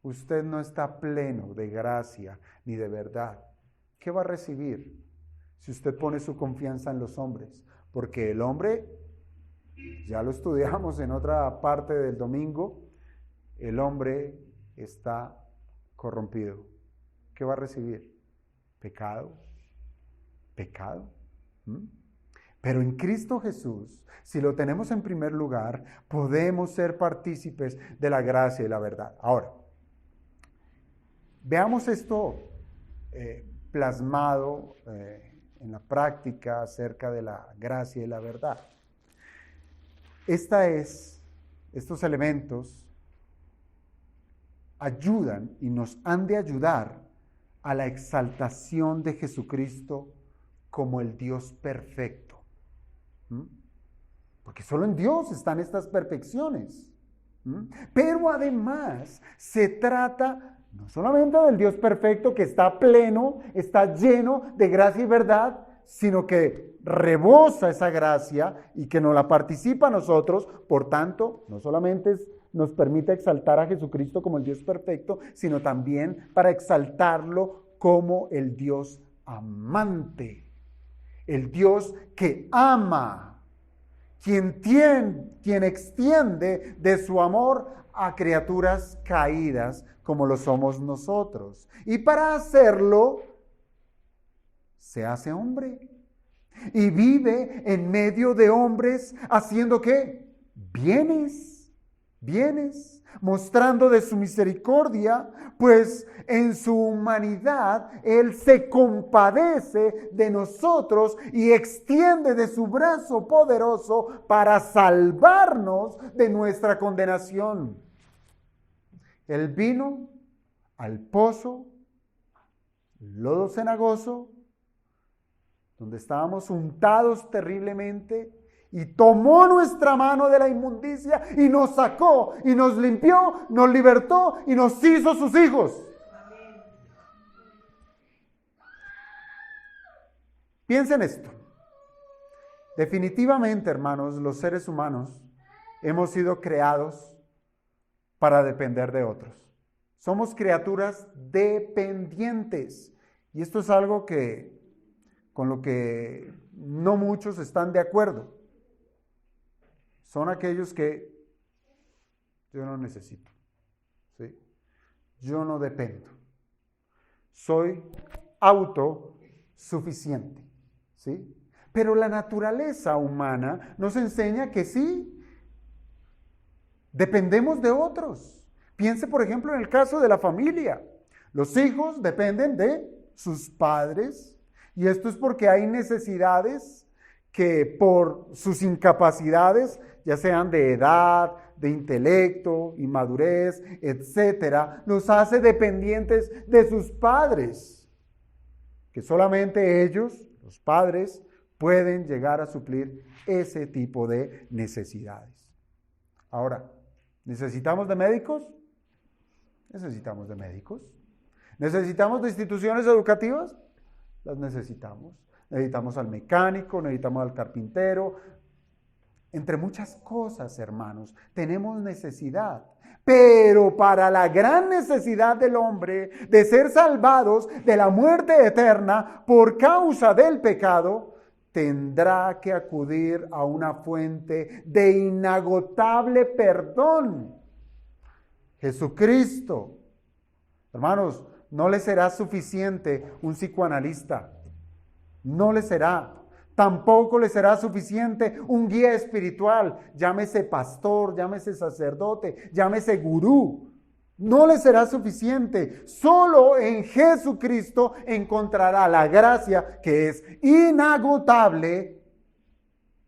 usted no está pleno de gracia ni de verdad. ¿Qué va a recibir si usted pone su confianza en los hombres? Porque el hombre, ya lo estudiamos en otra parte del domingo, el hombre está corrompido. ¿Qué va a recibir? Pecado. Pero en Cristo Jesús, si lo tenemos en primer lugar, podemos ser partícipes de la gracia y la verdad. Ahora, veamos esto plasmado en la práctica acerca de la gracia y la verdad. Estos elementos ayudan y nos han de ayudar a la exaltación de Jesucristo como el Dios perfecto. Porque solo en Dios están estas perfecciones. Pero además se trata no solamente del Dios perfecto que está pleno, está lleno de gracia y verdad, sino que rebosa esa gracia y que nos la participa a nosotros. Por tanto, no solamente nos permite exaltar a Jesucristo como el Dios perfecto, sino también para exaltarlo como el Dios amante, el Dios que ama, quien extiende de su amor a criaturas caídas como lo somos nosotros. Y para hacerlo, se hace hombre y vive en medio de hombres haciendo ¿qué? Bienes, mostrando de su misericordia, pues en su humanidad Él se compadece de nosotros y extiende de su brazo poderoso para salvarnos de nuestra condenación. Él vino al pozo, lodo cenagoso, donde estábamos untados terriblemente, y tomó nuestra mano de la inmundicia y nos sacó y nos limpió, nos libertó y nos hizo sus hijos. Amén. Piensen esto. Definitivamente, hermanos, los seres humanos hemos sido creados para depender de otros. Somos criaturas dependientes. Y esto es algo con lo que no muchos están de acuerdo. Son aquellos que yo no necesito, ¿sí? Yo no dependo. Soy autosuficiente, ¿sí? Pero la naturaleza humana nos enseña que sí, dependemos de otros. Piense, por ejemplo, en el caso de la familia. Los hijos dependen de sus padres, y esto es porque hay necesidades que por sus incapacidades, ya sean de edad, de intelecto, inmadurez, etcétera, los hace dependientes de sus padres, que solamente ellos, los padres, pueden llegar a suplir ese tipo de necesidades. Ahora, ¿necesitamos de médicos? Necesitamos de médicos. ¿Necesitamos de instituciones educativas? Las necesitamos. Necesitamos al mecánico, necesitamos al carpintero, Entre muchas cosas, hermanos, tenemos necesidad. Pero para la gran necesidad del hombre de ser salvados de la muerte eterna por causa del pecado, tendrá que acudir a una fuente de inagotable perdón. Jesucristo. Hermanos, no le será suficiente un psicoanalista. No le será. Tampoco le será suficiente un guía espiritual, llámese pastor, llámese sacerdote, llámese gurú. No le será suficiente. Solo en Jesucristo encontrará la gracia que es inagotable,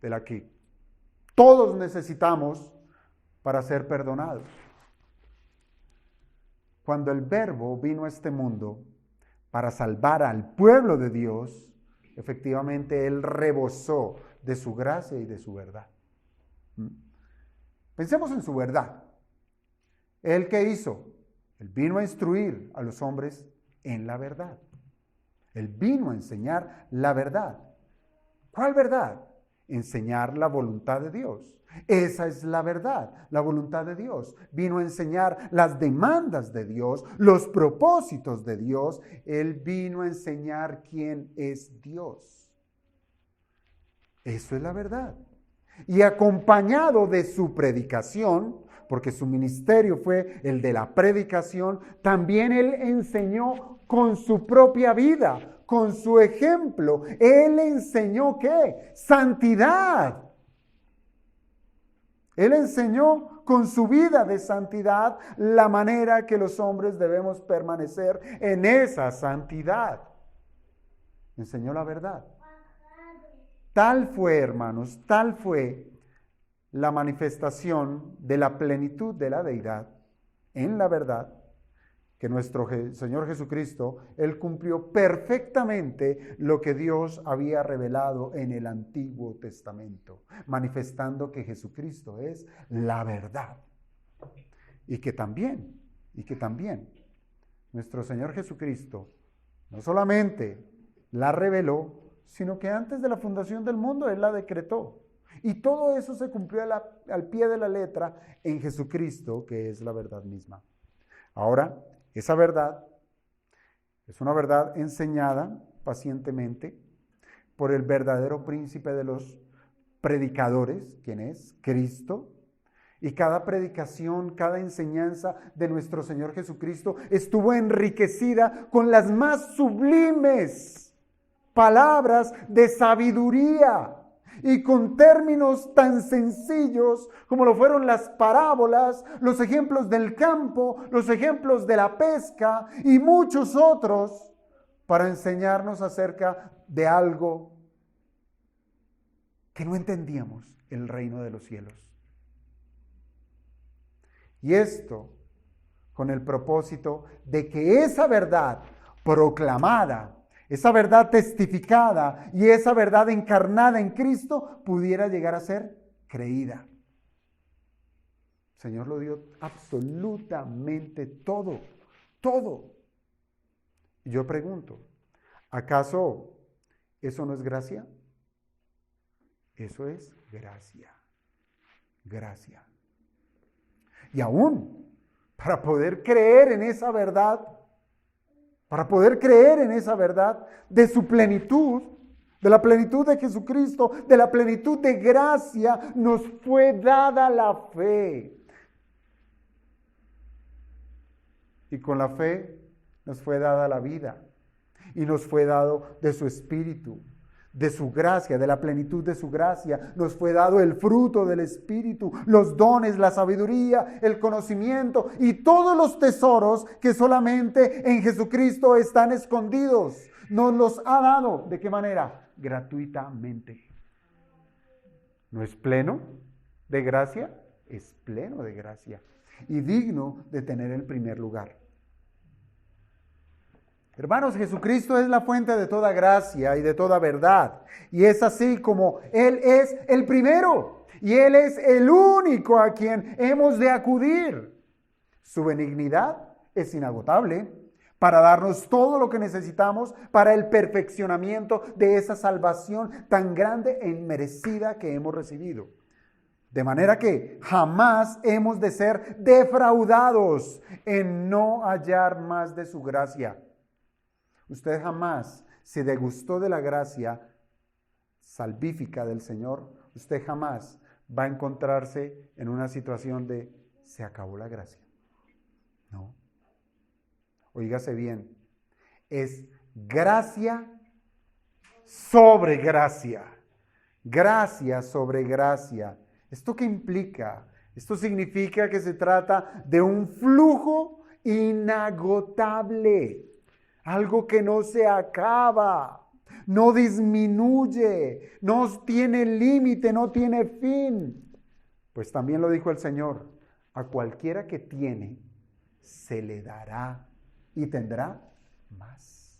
de la que todos necesitamos para ser perdonados. Cuando el Verbo vino a este mundo para salvar al pueblo de Dios, efectivamente, Él rebosó de su gracia y de su verdad. Pensemos en su verdad. ¿Él qué hizo? Él vino a instruir a los hombres en la verdad. Él vino a enseñar la verdad. ¿Cuál verdad? Enseñar la voluntad de Dios. Esa es la verdad, la voluntad de Dios. Vino a enseñar las demandas de Dios, los propósitos de Dios. Él vino a enseñar quién es Dios. Eso es la verdad. Y acompañado de su predicación, porque su ministerio fue el de la predicación, también Él enseñó con su propia vida, con su ejemplo. Él enseñó ¿qué? Santidad. Él enseñó con su vida de santidad la manera que los hombres debemos permanecer en esa santidad. Enseñó la verdad. Tal fue, hermanos, tal fue la manifestación de la plenitud de la deidad en la verdad, que nuestro Señor Jesucristo, Él cumplió perfectamente lo que Dios había revelado en el Antiguo Testamento, manifestando que Jesucristo es la verdad. Y que también, nuestro Señor Jesucristo no solamente la reveló, sino que antes de la fundación del mundo Él la decretó. Y todo eso se cumplió al pie de la letra en Jesucristo, que es la verdad misma. Ahora, esa verdad es una verdad enseñada pacientemente por el verdadero príncipe de los predicadores, quien es Cristo. Y cada predicación, cada enseñanza de nuestro Señor Jesucristo estuvo enriquecida con las más sublimes palabras de sabiduría y con términos tan sencillos como lo fueron las parábolas, los ejemplos del campo, los ejemplos de la pesca y muchos otros para enseñarnos acerca de algo que no entendíamos, el reino de los cielos. Y esto con el propósito de que esa verdad proclamada, esa verdad testificada y esa verdad encarnada en Cristo pudiera llegar a ser creída. El Señor lo dio absolutamente todo, todo. Y yo pregunto, ¿acaso eso no es gracia? Eso es gracia, gracia. Y aún, para poder creer en esa verdad, de su plenitud, de la plenitud de Jesucristo, de la plenitud de gracia, nos fue dada la fe. Y con la fe nos fue dada la vida. Y nos fue dado de su Espíritu, de su gracia, de la plenitud de su gracia. Nos fue dado el fruto del Espíritu, los dones, la sabiduría, el conocimiento y todos los tesoros que solamente en Jesucristo están escondidos. Nos los ha dado. ¿De qué manera? Gratuitamente. ¿No es pleno de gracia? Es pleno de gracia y digno de tener el primer lugar. Hermanos, Jesucristo es la fuente de toda gracia y de toda verdad. Y es así como Él es el primero y Él es el único a quien hemos de acudir. Su benignidad es inagotable para darnos todo lo que necesitamos para el perfeccionamiento de esa salvación tan grande e inmerecida que hemos recibido. De manera que jamás hemos de ser defraudados en no hallar más de su gracia. Usted jamás se degustó de la gracia salvífica del Señor. Usted jamás va a encontrarse en una situación de se acabó la gracia. No. Oígase bien. Es gracia sobre gracia. Gracia sobre gracia. ¿Esto qué implica? Esto significa que se trata de un flujo inagotable, algo que no se acaba, no disminuye, no tiene límite, no tiene fin. Pues también lo dijo el Señor, a cualquiera que tiene, se le dará y tendrá más.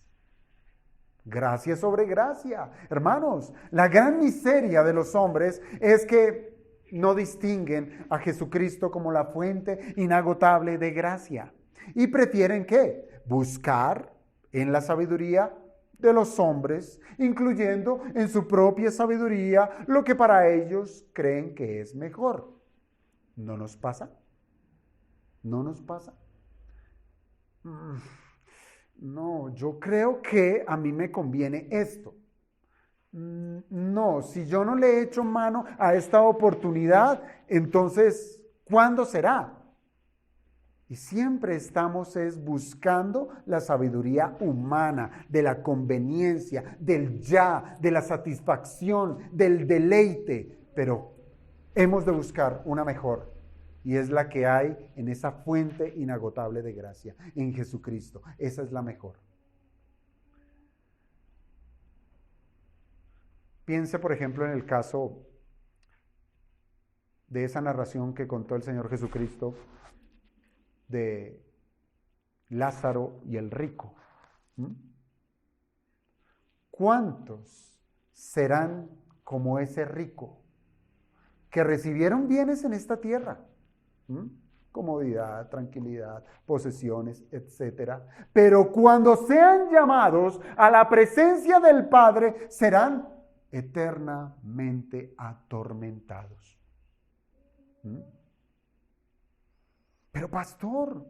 Gracia sobre gracia. Hermanos, la gran miseria de los hombres es que no distinguen a Jesucristo como la fuente inagotable de gracia. Y prefieren ¿qué? Buscar en la sabiduría de los hombres, incluyendo en su propia sabiduría lo que para ellos creen que es mejor. ¿No nos pasa? ¿No nos pasa? No, yo creo que a mí me conviene esto. No, si yo no le he hecho mano a esta oportunidad, entonces, ¿cuándo será? Y siempre estamos buscando la sabiduría humana, de la conveniencia, del ya, de la satisfacción, del deleite. Pero hemos de buscar una mejor. Y es la que hay en esa fuente inagotable de gracia, en Jesucristo. Esa es la mejor. Piense, por ejemplo, en el caso de esa narración que contó el Señor Jesucristo de Lázaro y el rico. ¿Cuántos serán como ese rico que recibieron bienes en esta tierra? Comodidad, tranquilidad, posesiones, etcétera. Pero cuando sean llamados a la presencia del Padre, serán eternamente atormentados. Pero pastor,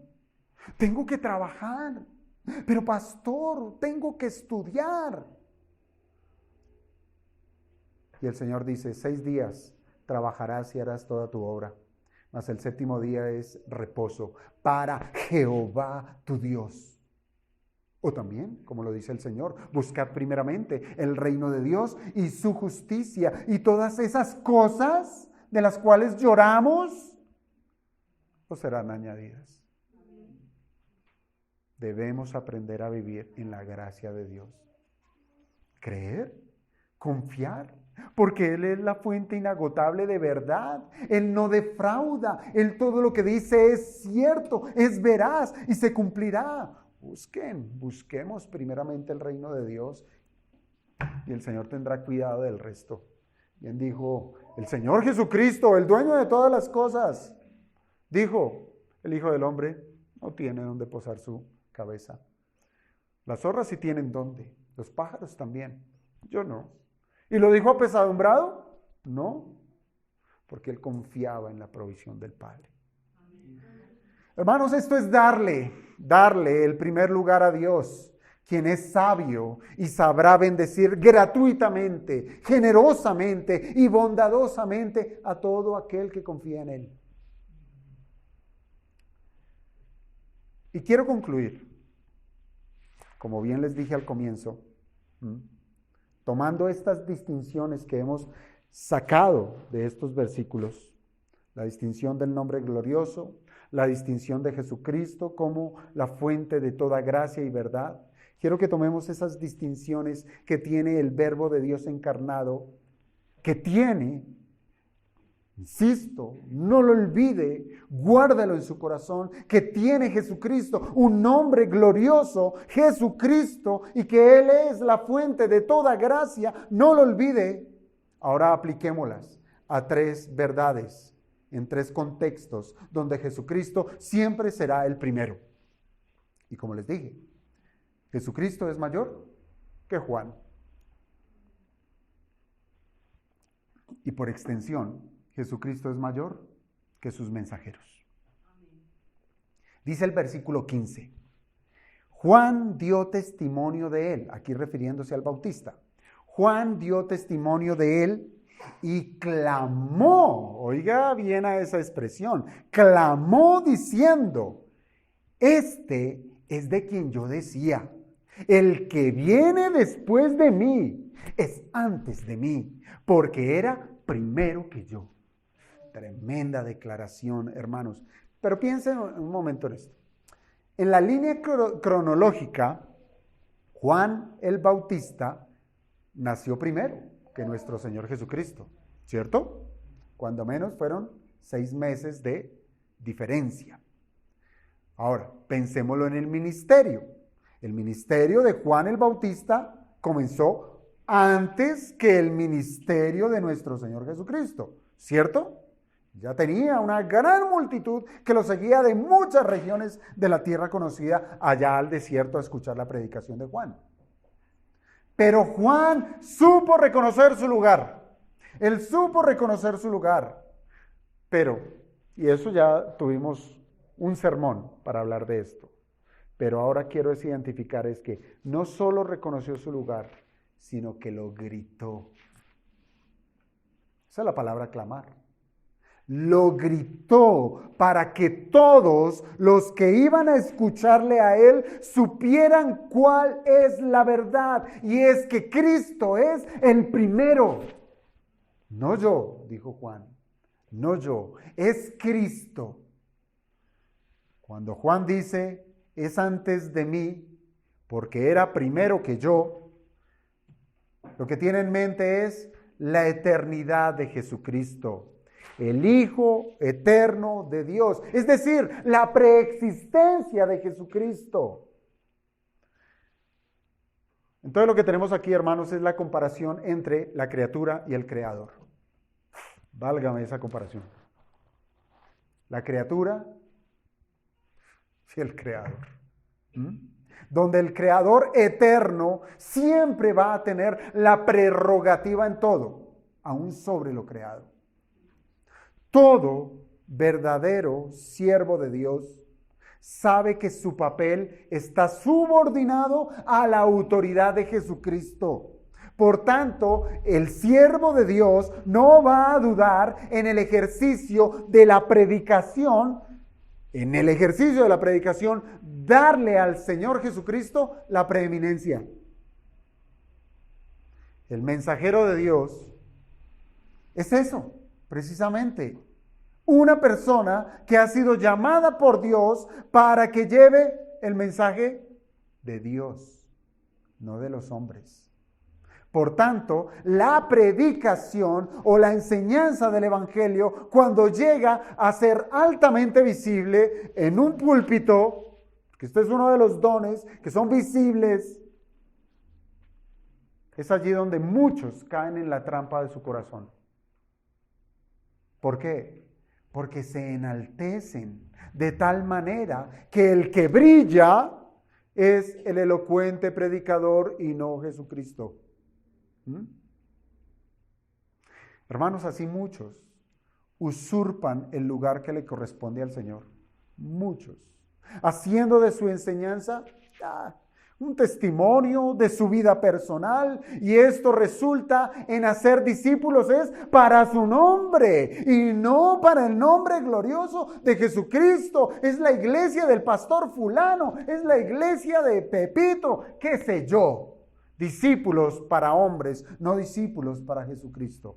tengo que trabajar. Pero pastor, tengo que estudiar. Y el Señor dice, 6 días trabajarás y harás toda tu obra. Mas el 7º día es reposo para Jehová tu Dios. O también, como lo dice el Señor, buscad primeramente el reino de Dios y su justicia. Y todas esas cosas de las cuales lloramos, os serán añadidas. Debemos aprender a vivir en la gracia de Dios. Creer, confiar. Porque Él es la fuente inagotable de verdad. Él no defrauda. Él todo lo que dice es cierto, es veraz y se cumplirá. Busquemos primeramente el reino de Dios y el Señor tendrá cuidado del resto. Bien dijo el Señor Jesucristo, el dueño de todas las cosas. Dijo, el Hijo del Hombre no tiene donde posar su cabeza. Las zorras sí tienen dónde, los pájaros también, yo no. ¿Y lo dijo apesadumbrado? No, porque él confiaba en la provisión del Padre. Hermanos, esto es darle el primer lugar a Dios, quien es sabio y sabrá bendecir gratuitamente, generosamente y bondadosamente a todo aquel que confía en Él. Y quiero concluir, como bien les dije al comienzo, tomando estas distinciones que hemos sacado de estos versículos, la distinción del nombre glorioso, la distinción de Jesucristo como la fuente de toda gracia y verdad. Quiero que tomemos esas distinciones que tiene el Verbo de Dios encarnado, que tiene, insisto, no lo olvide, guárdalo en su corazón, que tiene Jesucristo, un nombre glorioso, Jesucristo, y que Él es la fuente de toda gracia, no lo olvide. Ahora apliquémoslas a 3 verdades, en 3 contextos, donde Jesucristo siempre será el primero. Y como les dije, Jesucristo es mayor que Juan. Y por extensión, Jesucristo es mayor que sus mensajeros. Dice el versículo 15. Juan dio testimonio de él, aquí refiriéndose al Bautista. Juan dio testimonio de él y clamó, oiga bien a esa expresión, clamó diciendo, este es de quien yo decía, el que viene después de mí es antes de mí, porque era primero que yo. Tremenda declaración, hermanos. Pero piensen un momento en esto. En la línea cronológica, Juan el Bautista nació primero que nuestro Señor Jesucristo, ¿cierto? Cuando menos fueron 6 meses de diferencia. Ahora, pensémoslo en el ministerio. El ministerio de Juan el Bautista comenzó antes que el ministerio de nuestro Señor Jesucristo, ¿cierto? Ya tenía una gran multitud que lo seguía de muchas regiones de la tierra conocida allá al desierto a escuchar la predicación de Juan. Pero Juan supo reconocer su lugar. Él supo reconocer su lugar. Pero, y eso ya tuvimos un sermón para hablar de esto. Pero ahora quiero identificar es que no solo reconoció su lugar, sino que lo gritó. Esa es la palabra clamar. Lo gritó para que todos los que iban a escucharle a él supieran cuál es la verdad. Y es que Cristo es el primero. No yo, dijo Juan, no yo, es Cristo. Cuando Juan dice, es antes de mí, porque era primero que yo, lo que tiene en mente es la eternidad de Jesucristo. El Hijo eterno de Dios, es decir, la preexistencia de Jesucristo. Entonces lo que tenemos aquí, hermanos, es la comparación entre la criatura y el Creador. Válgame esa comparación. La criatura y el Creador. Donde el Creador eterno siempre va a tener la prerrogativa en todo, aún sobre lo creado. Todo verdadero siervo de Dios sabe que su papel está subordinado a la autoridad de Jesucristo. Por tanto, el siervo de Dios no va a dudar en el ejercicio de la predicación, darle al Señor Jesucristo la preeminencia. El mensajero de Dios es eso. Precisamente, una persona que ha sido llamada por Dios para que lleve el mensaje de Dios, no de los hombres. Por tanto, la predicación o la enseñanza del Evangelio, cuando llega a ser altamente visible en un púlpito, que este es uno de los dones que son visibles, es allí donde muchos caen en la trampa de su corazón. ¿Por qué? Porque se enaltecen de tal manera que el que brilla es el elocuente predicador y no Jesucristo. Hermanos, así muchos usurpan el lugar que le corresponde al Señor. Muchos. Haciendo de su enseñanza un testimonio de su vida personal, y esto resulta en hacer discípulos es para su nombre y no para el nombre glorioso de Jesucristo. Es la iglesia del pastor fulano, es la iglesia de Pepito, qué sé yo. Discípulos para hombres, no discípulos para Jesucristo.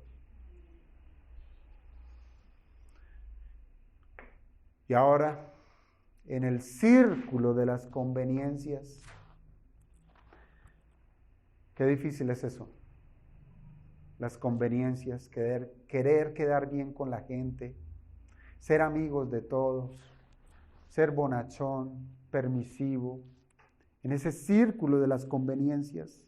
Y ahora, en el círculo de las conveniencias, qué difícil es eso. Las conveniencias, querer quedar bien con la gente, ser amigos de todos, ser bonachón, permisivo. En ese círculo de las conveniencias,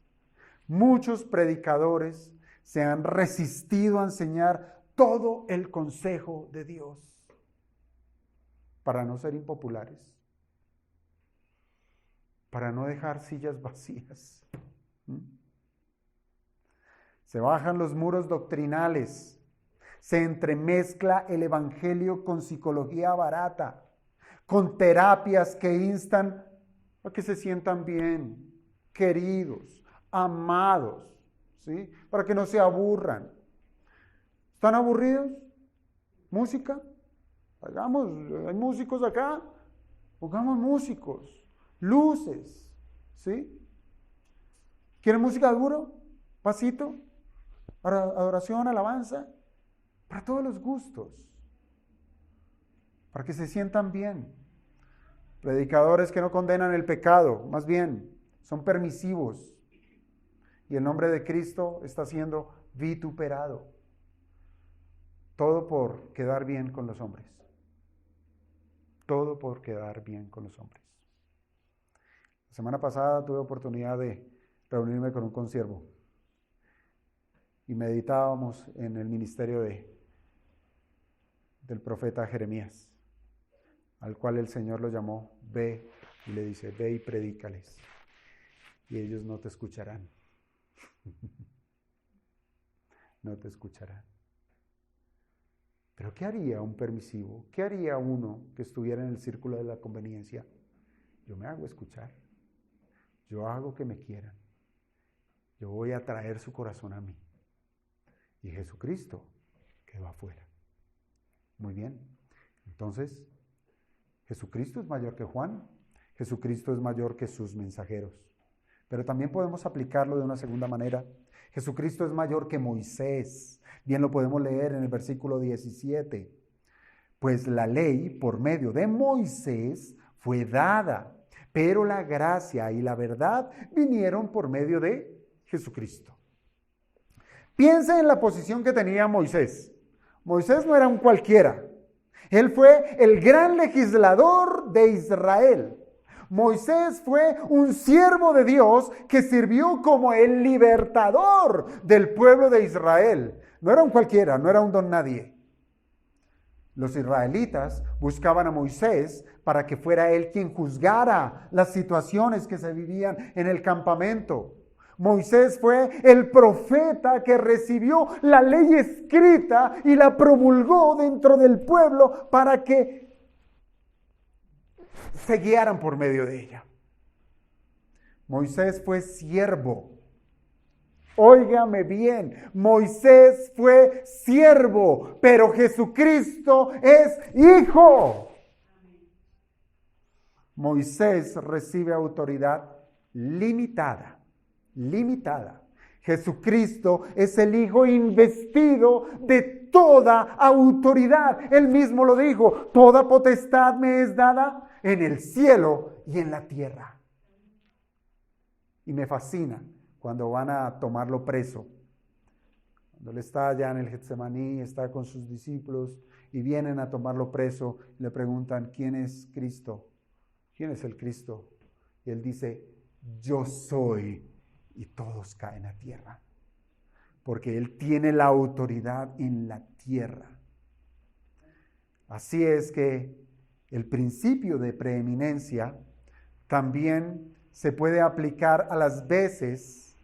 muchos predicadores se han resistido a enseñar todo el consejo de Dios para no ser impopulares, para no dejar sillas vacías. Se bajan los muros doctrinales, Se entremezcla el evangelio con psicología barata, con terapias que instan a que se sientan bien, queridos, amados, ¿sí? Para que no se aburran. ¿Están aburridos? ¿Música? Hagamos, hay músicos acá, pongamos músicos, luces, ¿sí? ¿Quieren música duro? Pasito, adoración, alabanza, para todos los gustos, para que se sientan bien. Predicadores que no condenan el pecado, más bien, son permisivos. Y el nombre de Cristo está siendo vituperado. Todo por quedar bien con los hombres. Todo por quedar bien con los hombres. La semana pasada tuve oportunidad de reunirme con un consiervo y meditábamos en el ministerio del profeta Jeremías, al cual el Señor lo llamó, ve, y le dice, ve y predícales, y ellos no te escucharán. No te escucharán. Pero ¿qué haría un permisivo? ¿Qué haría uno que estuviera en el círculo de la conveniencia? Yo me hago escuchar. Yo hago que me quieran. Yo voy a traer su corazón a mí. Y Jesucristo quedó afuera. Muy bien. Entonces, Jesucristo es mayor que Juan. Jesucristo es mayor que sus mensajeros. Pero también podemos aplicarlo de una segunda manera. Jesucristo es mayor que Moisés. Bien lo podemos leer en el versículo 17. Pues la ley por medio de Moisés fue dada, pero la gracia y la verdad vinieron por medio de Jesucristo. Piensa en la posición que tenía Moisés. Moisés no era un cualquiera. Él fue el gran legislador de Israel. Moisés fue un siervo de Dios que sirvió como el libertador del pueblo de Israel. No era un cualquiera, no era un don nadie. Los israelitas buscaban a Moisés para que fuera él quien juzgara las situaciones que se vivían en el campamento. Moisés fue el profeta que recibió la ley escrita y la promulgó dentro del pueblo para que se guiaran por medio de ella. Moisés fue siervo. Óigame bien, Moisés fue siervo, pero Jesucristo es hijo. Moisés recibe autoridad limitada. Jesucristo es el Hijo investido de toda autoridad. Él mismo lo dijo, toda potestad me es dada en el cielo y en la tierra. Y me fascina cuando van a tomarlo preso. Cuando él está allá en el Getsemaní, está con sus discípulos y vienen a tomarlo preso, le preguntan, ¿quién es Cristo? ¿Quién es el Cristo? Y él dice, yo soy. Y todos caen a tierra, porque Él tiene la autoridad en la tierra. Así es que el principio de preeminencia también se puede aplicar a las veces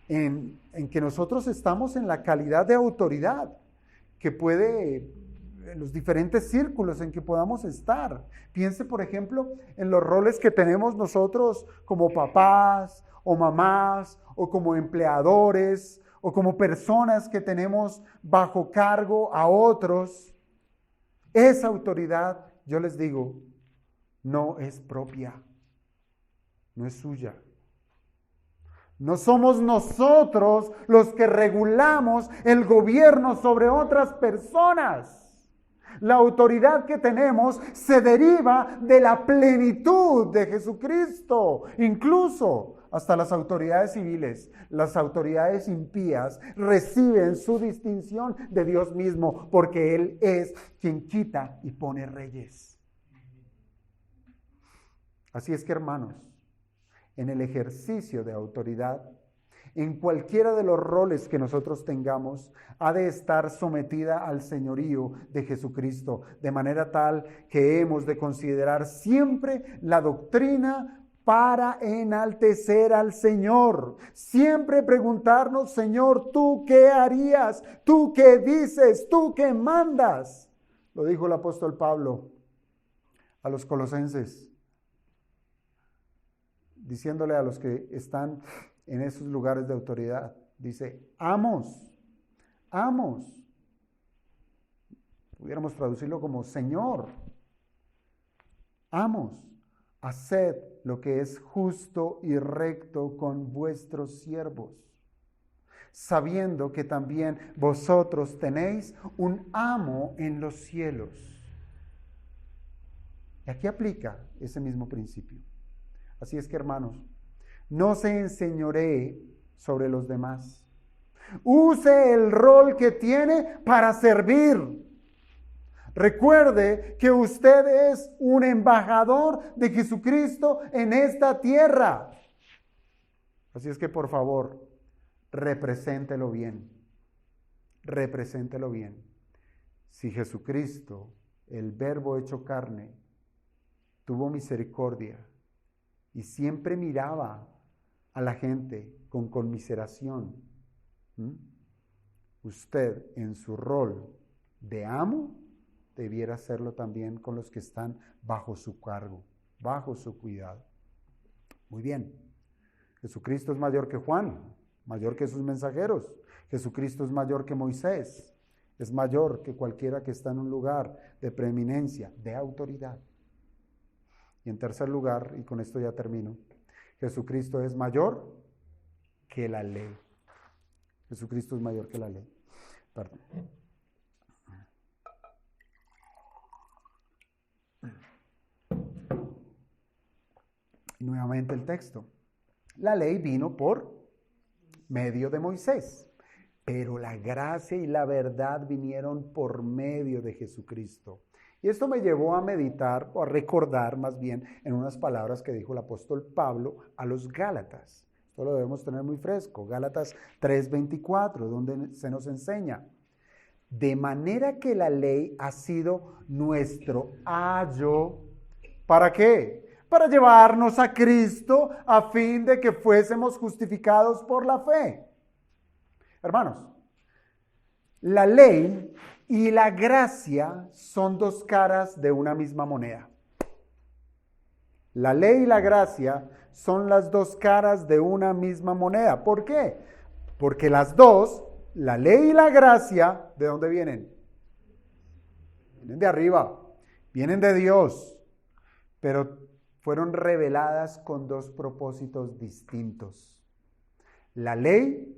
en que nosotros estamos en la calidad de autoridad, que puede, en los diferentes círculos en que podamos estar. Piense, por ejemplo, en los roles que tenemos nosotros como papás, o mamás, o como empleadores, o como personas que tenemos bajo cargo a otros. Esa autoridad, yo les digo, no es propia, no es suya. No somos nosotros los que regulamos el gobierno sobre otras personas. La autoridad que tenemos se deriva de la plenitud de Jesucristo. Incluso hasta las autoridades civiles, las autoridades impías reciben su distinción de Dios mismo, porque Él es quien quita y pone reyes. Así es que, hermanos, en el ejercicio de autoridad, en cualquiera de los roles que nosotros tengamos, ha de estar sometida al señorío de Jesucristo, de manera tal que hemos de considerar siempre la doctrina para enaltecer al Señor. Siempre preguntarnos, Señor, ¿tú qué harías? ¿Tú qué dices? ¿Tú qué mandas? Lo dijo el apóstol Pablo a los colosenses, diciéndole a los que están en esos lugares de autoridad. Dice, amos. Pudiéramos traducirlo como Señor. Amos, haced lo que es justo y recto con vuestros siervos, sabiendo que también vosotros tenéis un amo en los cielos. Y aquí aplica ese mismo principio. Así es que, hermanos, no se enseñoree sobre los demás. Use el rol que tiene para servir. Recuerde que usted es un embajador de Jesucristo en esta tierra. Así es que, por favor, represéntelo bien. Represéntelo bien. Si Jesucristo, el Verbo hecho carne, tuvo misericordia y siempre miraba a la gente con conmiseración, usted en su rol de amo debiera hacerlo también con los que están bajo su cargo, bajo su cuidado. Muy bien. Jesucristo es mayor que Juan, mayor que sus mensajeros. Jesucristo es mayor que Moisés, es mayor que cualquiera que está en un lugar de preeminencia, de autoridad. Y en tercer lugar, y con esto ya termino, Jesucristo es mayor que la ley. Jesucristo es mayor que la ley. Perdón. Y nuevamente el texto. La ley vino por medio de Moisés, pero la gracia y la verdad vinieron por medio de Jesucristo. Y esto me llevó a meditar, o a recordar más bien, en unas palabras que dijo el apóstol Pablo a los Gálatas. Esto lo debemos tener muy fresco. Gálatas 3:24, donde se nos enseña: de manera que la ley ha sido nuestro ayo. ¿Para qué? Para llevarnos a Cristo a fin de que fuésemos justificados por la fe. Hermanos, la ley y la gracia son dos caras de una misma moneda. La ley y la gracia son las dos caras de una misma moneda. ¿Por qué? Porque las dos, la ley y la gracia, ¿de dónde vienen? Vienen de arriba, vienen de Dios, pero fueron reveladas con dos propósitos distintos. La ley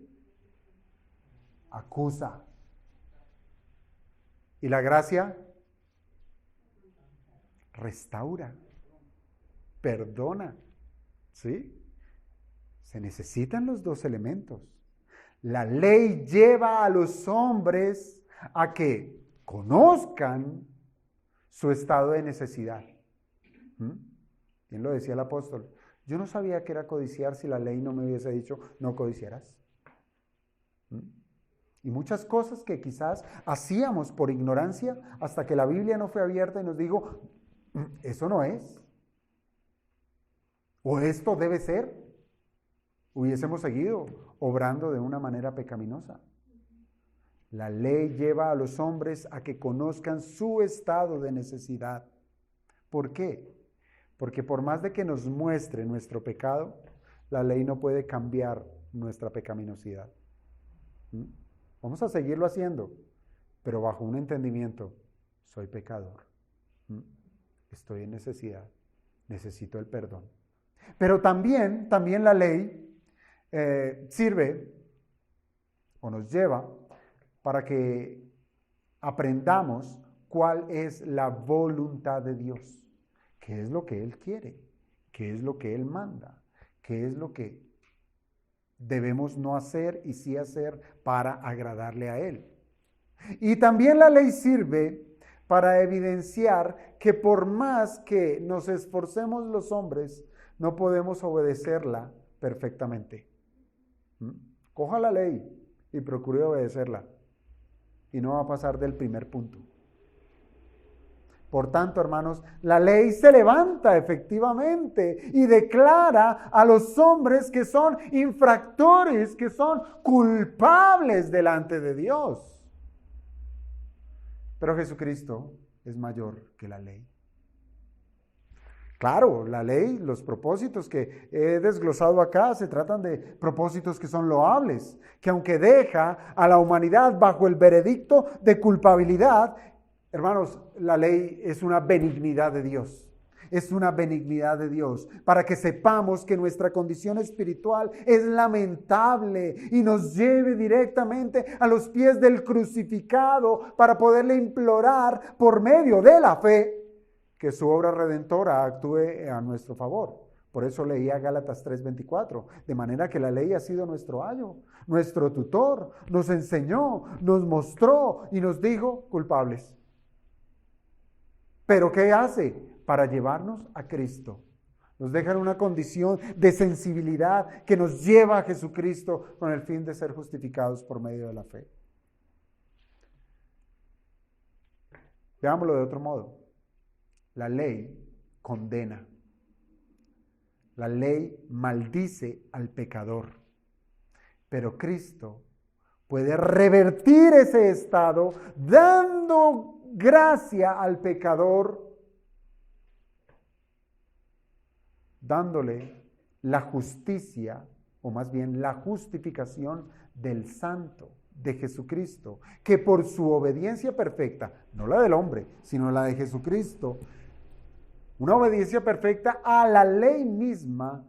acusa y la gracia restaura, perdona. ¿Sí? Se necesitan los dos elementos. La ley lleva a los hombres a que conozcan su estado de necesidad. Bien lo decía el apóstol. Yo no sabía que era codiciar si la ley no me hubiese dicho no codiciarás. Y muchas cosas que quizás hacíamos por ignorancia hasta que la Biblia no fue abierta y nos dijo, eso no es. O esto debe ser. Hubiésemos seguido obrando de una manera pecaminosa. La ley lleva a los hombres a que conozcan su estado de necesidad. ¿Por qué? Porque por más de que nos muestre nuestro pecado, la ley no puede cambiar nuestra pecaminosidad. Vamos a seguirlo haciendo, pero bajo un entendimiento: soy pecador, estoy en necesidad, necesito el perdón. Pero también la ley sirve o nos lleva para que aprendamos cuál es la voluntad de Dios, qué es lo que Él quiere, qué es lo que Él manda, qué es lo que debemos no hacer y sí hacer para agradarle a Él. Y también la ley sirve para evidenciar que por más que nos esforcemos los hombres, no podemos obedecerla perfectamente. Coja la ley y procure obedecerla. Y no va a pasar del primer punto. Por tanto, hermanos, la ley se levanta efectivamente y declara a los hombres que son infractores, que son culpables delante de Dios. Pero Jesucristo es mayor que la ley. Claro, la ley, los propósitos que he desglosado acá se tratan de propósitos que son loables, que aunque deja a la humanidad bajo el veredicto de culpabilidad, hermanos, la ley es una benignidad de Dios. Es una benignidad de Dios para que sepamos que nuestra condición espiritual es lamentable y nos lleve directamente a los pies del crucificado para poderle implorar por medio de la fe que su obra redentora actúe a nuestro favor. Por eso leía Gálatas 3:24, de manera que la ley ha sido nuestro ayo, nuestro tutor, nos enseñó, nos mostró y nos dijo culpables. ¿Pero qué hace? Para llevarnos a Cristo. Nos deja en una condición de sensibilidad que nos lleva a Jesucristo con el fin de ser justificados por medio de la fe. Veámoslo de otro modo. La ley condena. La ley maldice al pecador. Pero Cristo puede revertir ese estado dando gracia al pecador, dándole la justicia, o más bien la justificación del santo, de Jesucristo, que por su obediencia perfecta, no la del hombre, sino la de Jesucristo, una obediencia perfecta a la ley misma,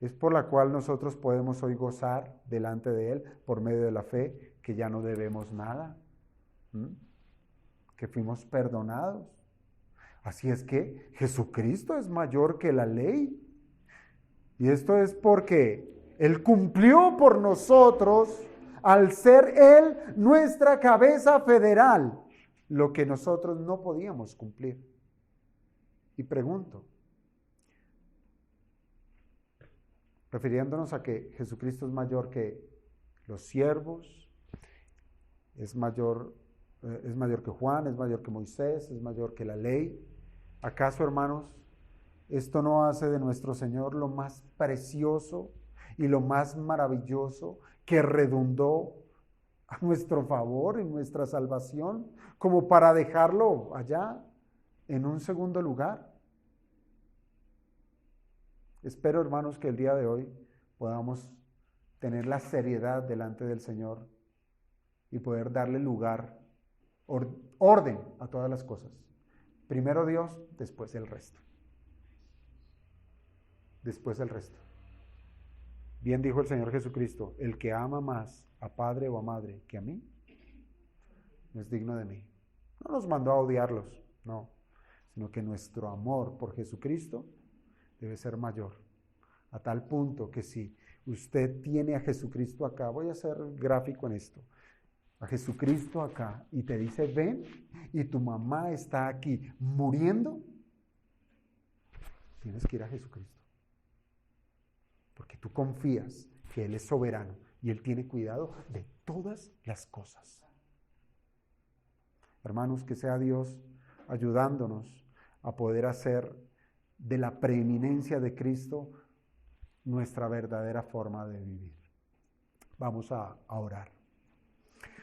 es por la cual nosotros podemos hoy gozar delante de Él por medio de la fe, que ya no debemos nada, que fuimos perdonados. Así es que Jesucristo es mayor que la ley. Y esto es porque Él cumplió por nosotros, al ser Él nuestra cabeza federal, lo que nosotros no podíamos cumplir. Y pregunto, refiriéndonos a que Jesucristo es mayor que los siervos, es mayor que Juan, es mayor que Moisés, es mayor que la ley. ¿Acaso, hermanos, esto no hace de nuestro Señor lo más precioso y lo más maravilloso que redundó a nuestro favor en nuestra salvación, como para dejarlo allá en un segundo lugar? Espero, hermanos, que el día de hoy podamos tener la seriedad delante del Señor y poder darle lugar, orden a todas las cosas. Primero Dios, después el resto. Después el resto. Bien dijo el Señor Jesucristo, el que ama más a padre o a madre que a mí, no es digno de mí. No nos mandó a odiarlos, no, sino que nuestro amor por Jesucristo debe ser mayor, a tal punto que si usted tiene a Jesucristo acá, voy a ser gráfico en esto, a Jesucristo acá y te dice ven y tu mamá está aquí muriendo, tienes que ir a Jesucristo, porque tú confías que Él es soberano y Él tiene cuidado de todas las cosas. Hermanos, que sea Dios ayudándonos a poder hacer de la preeminencia de Cristo nuestra verdadera forma de vivir. Vamos a orar.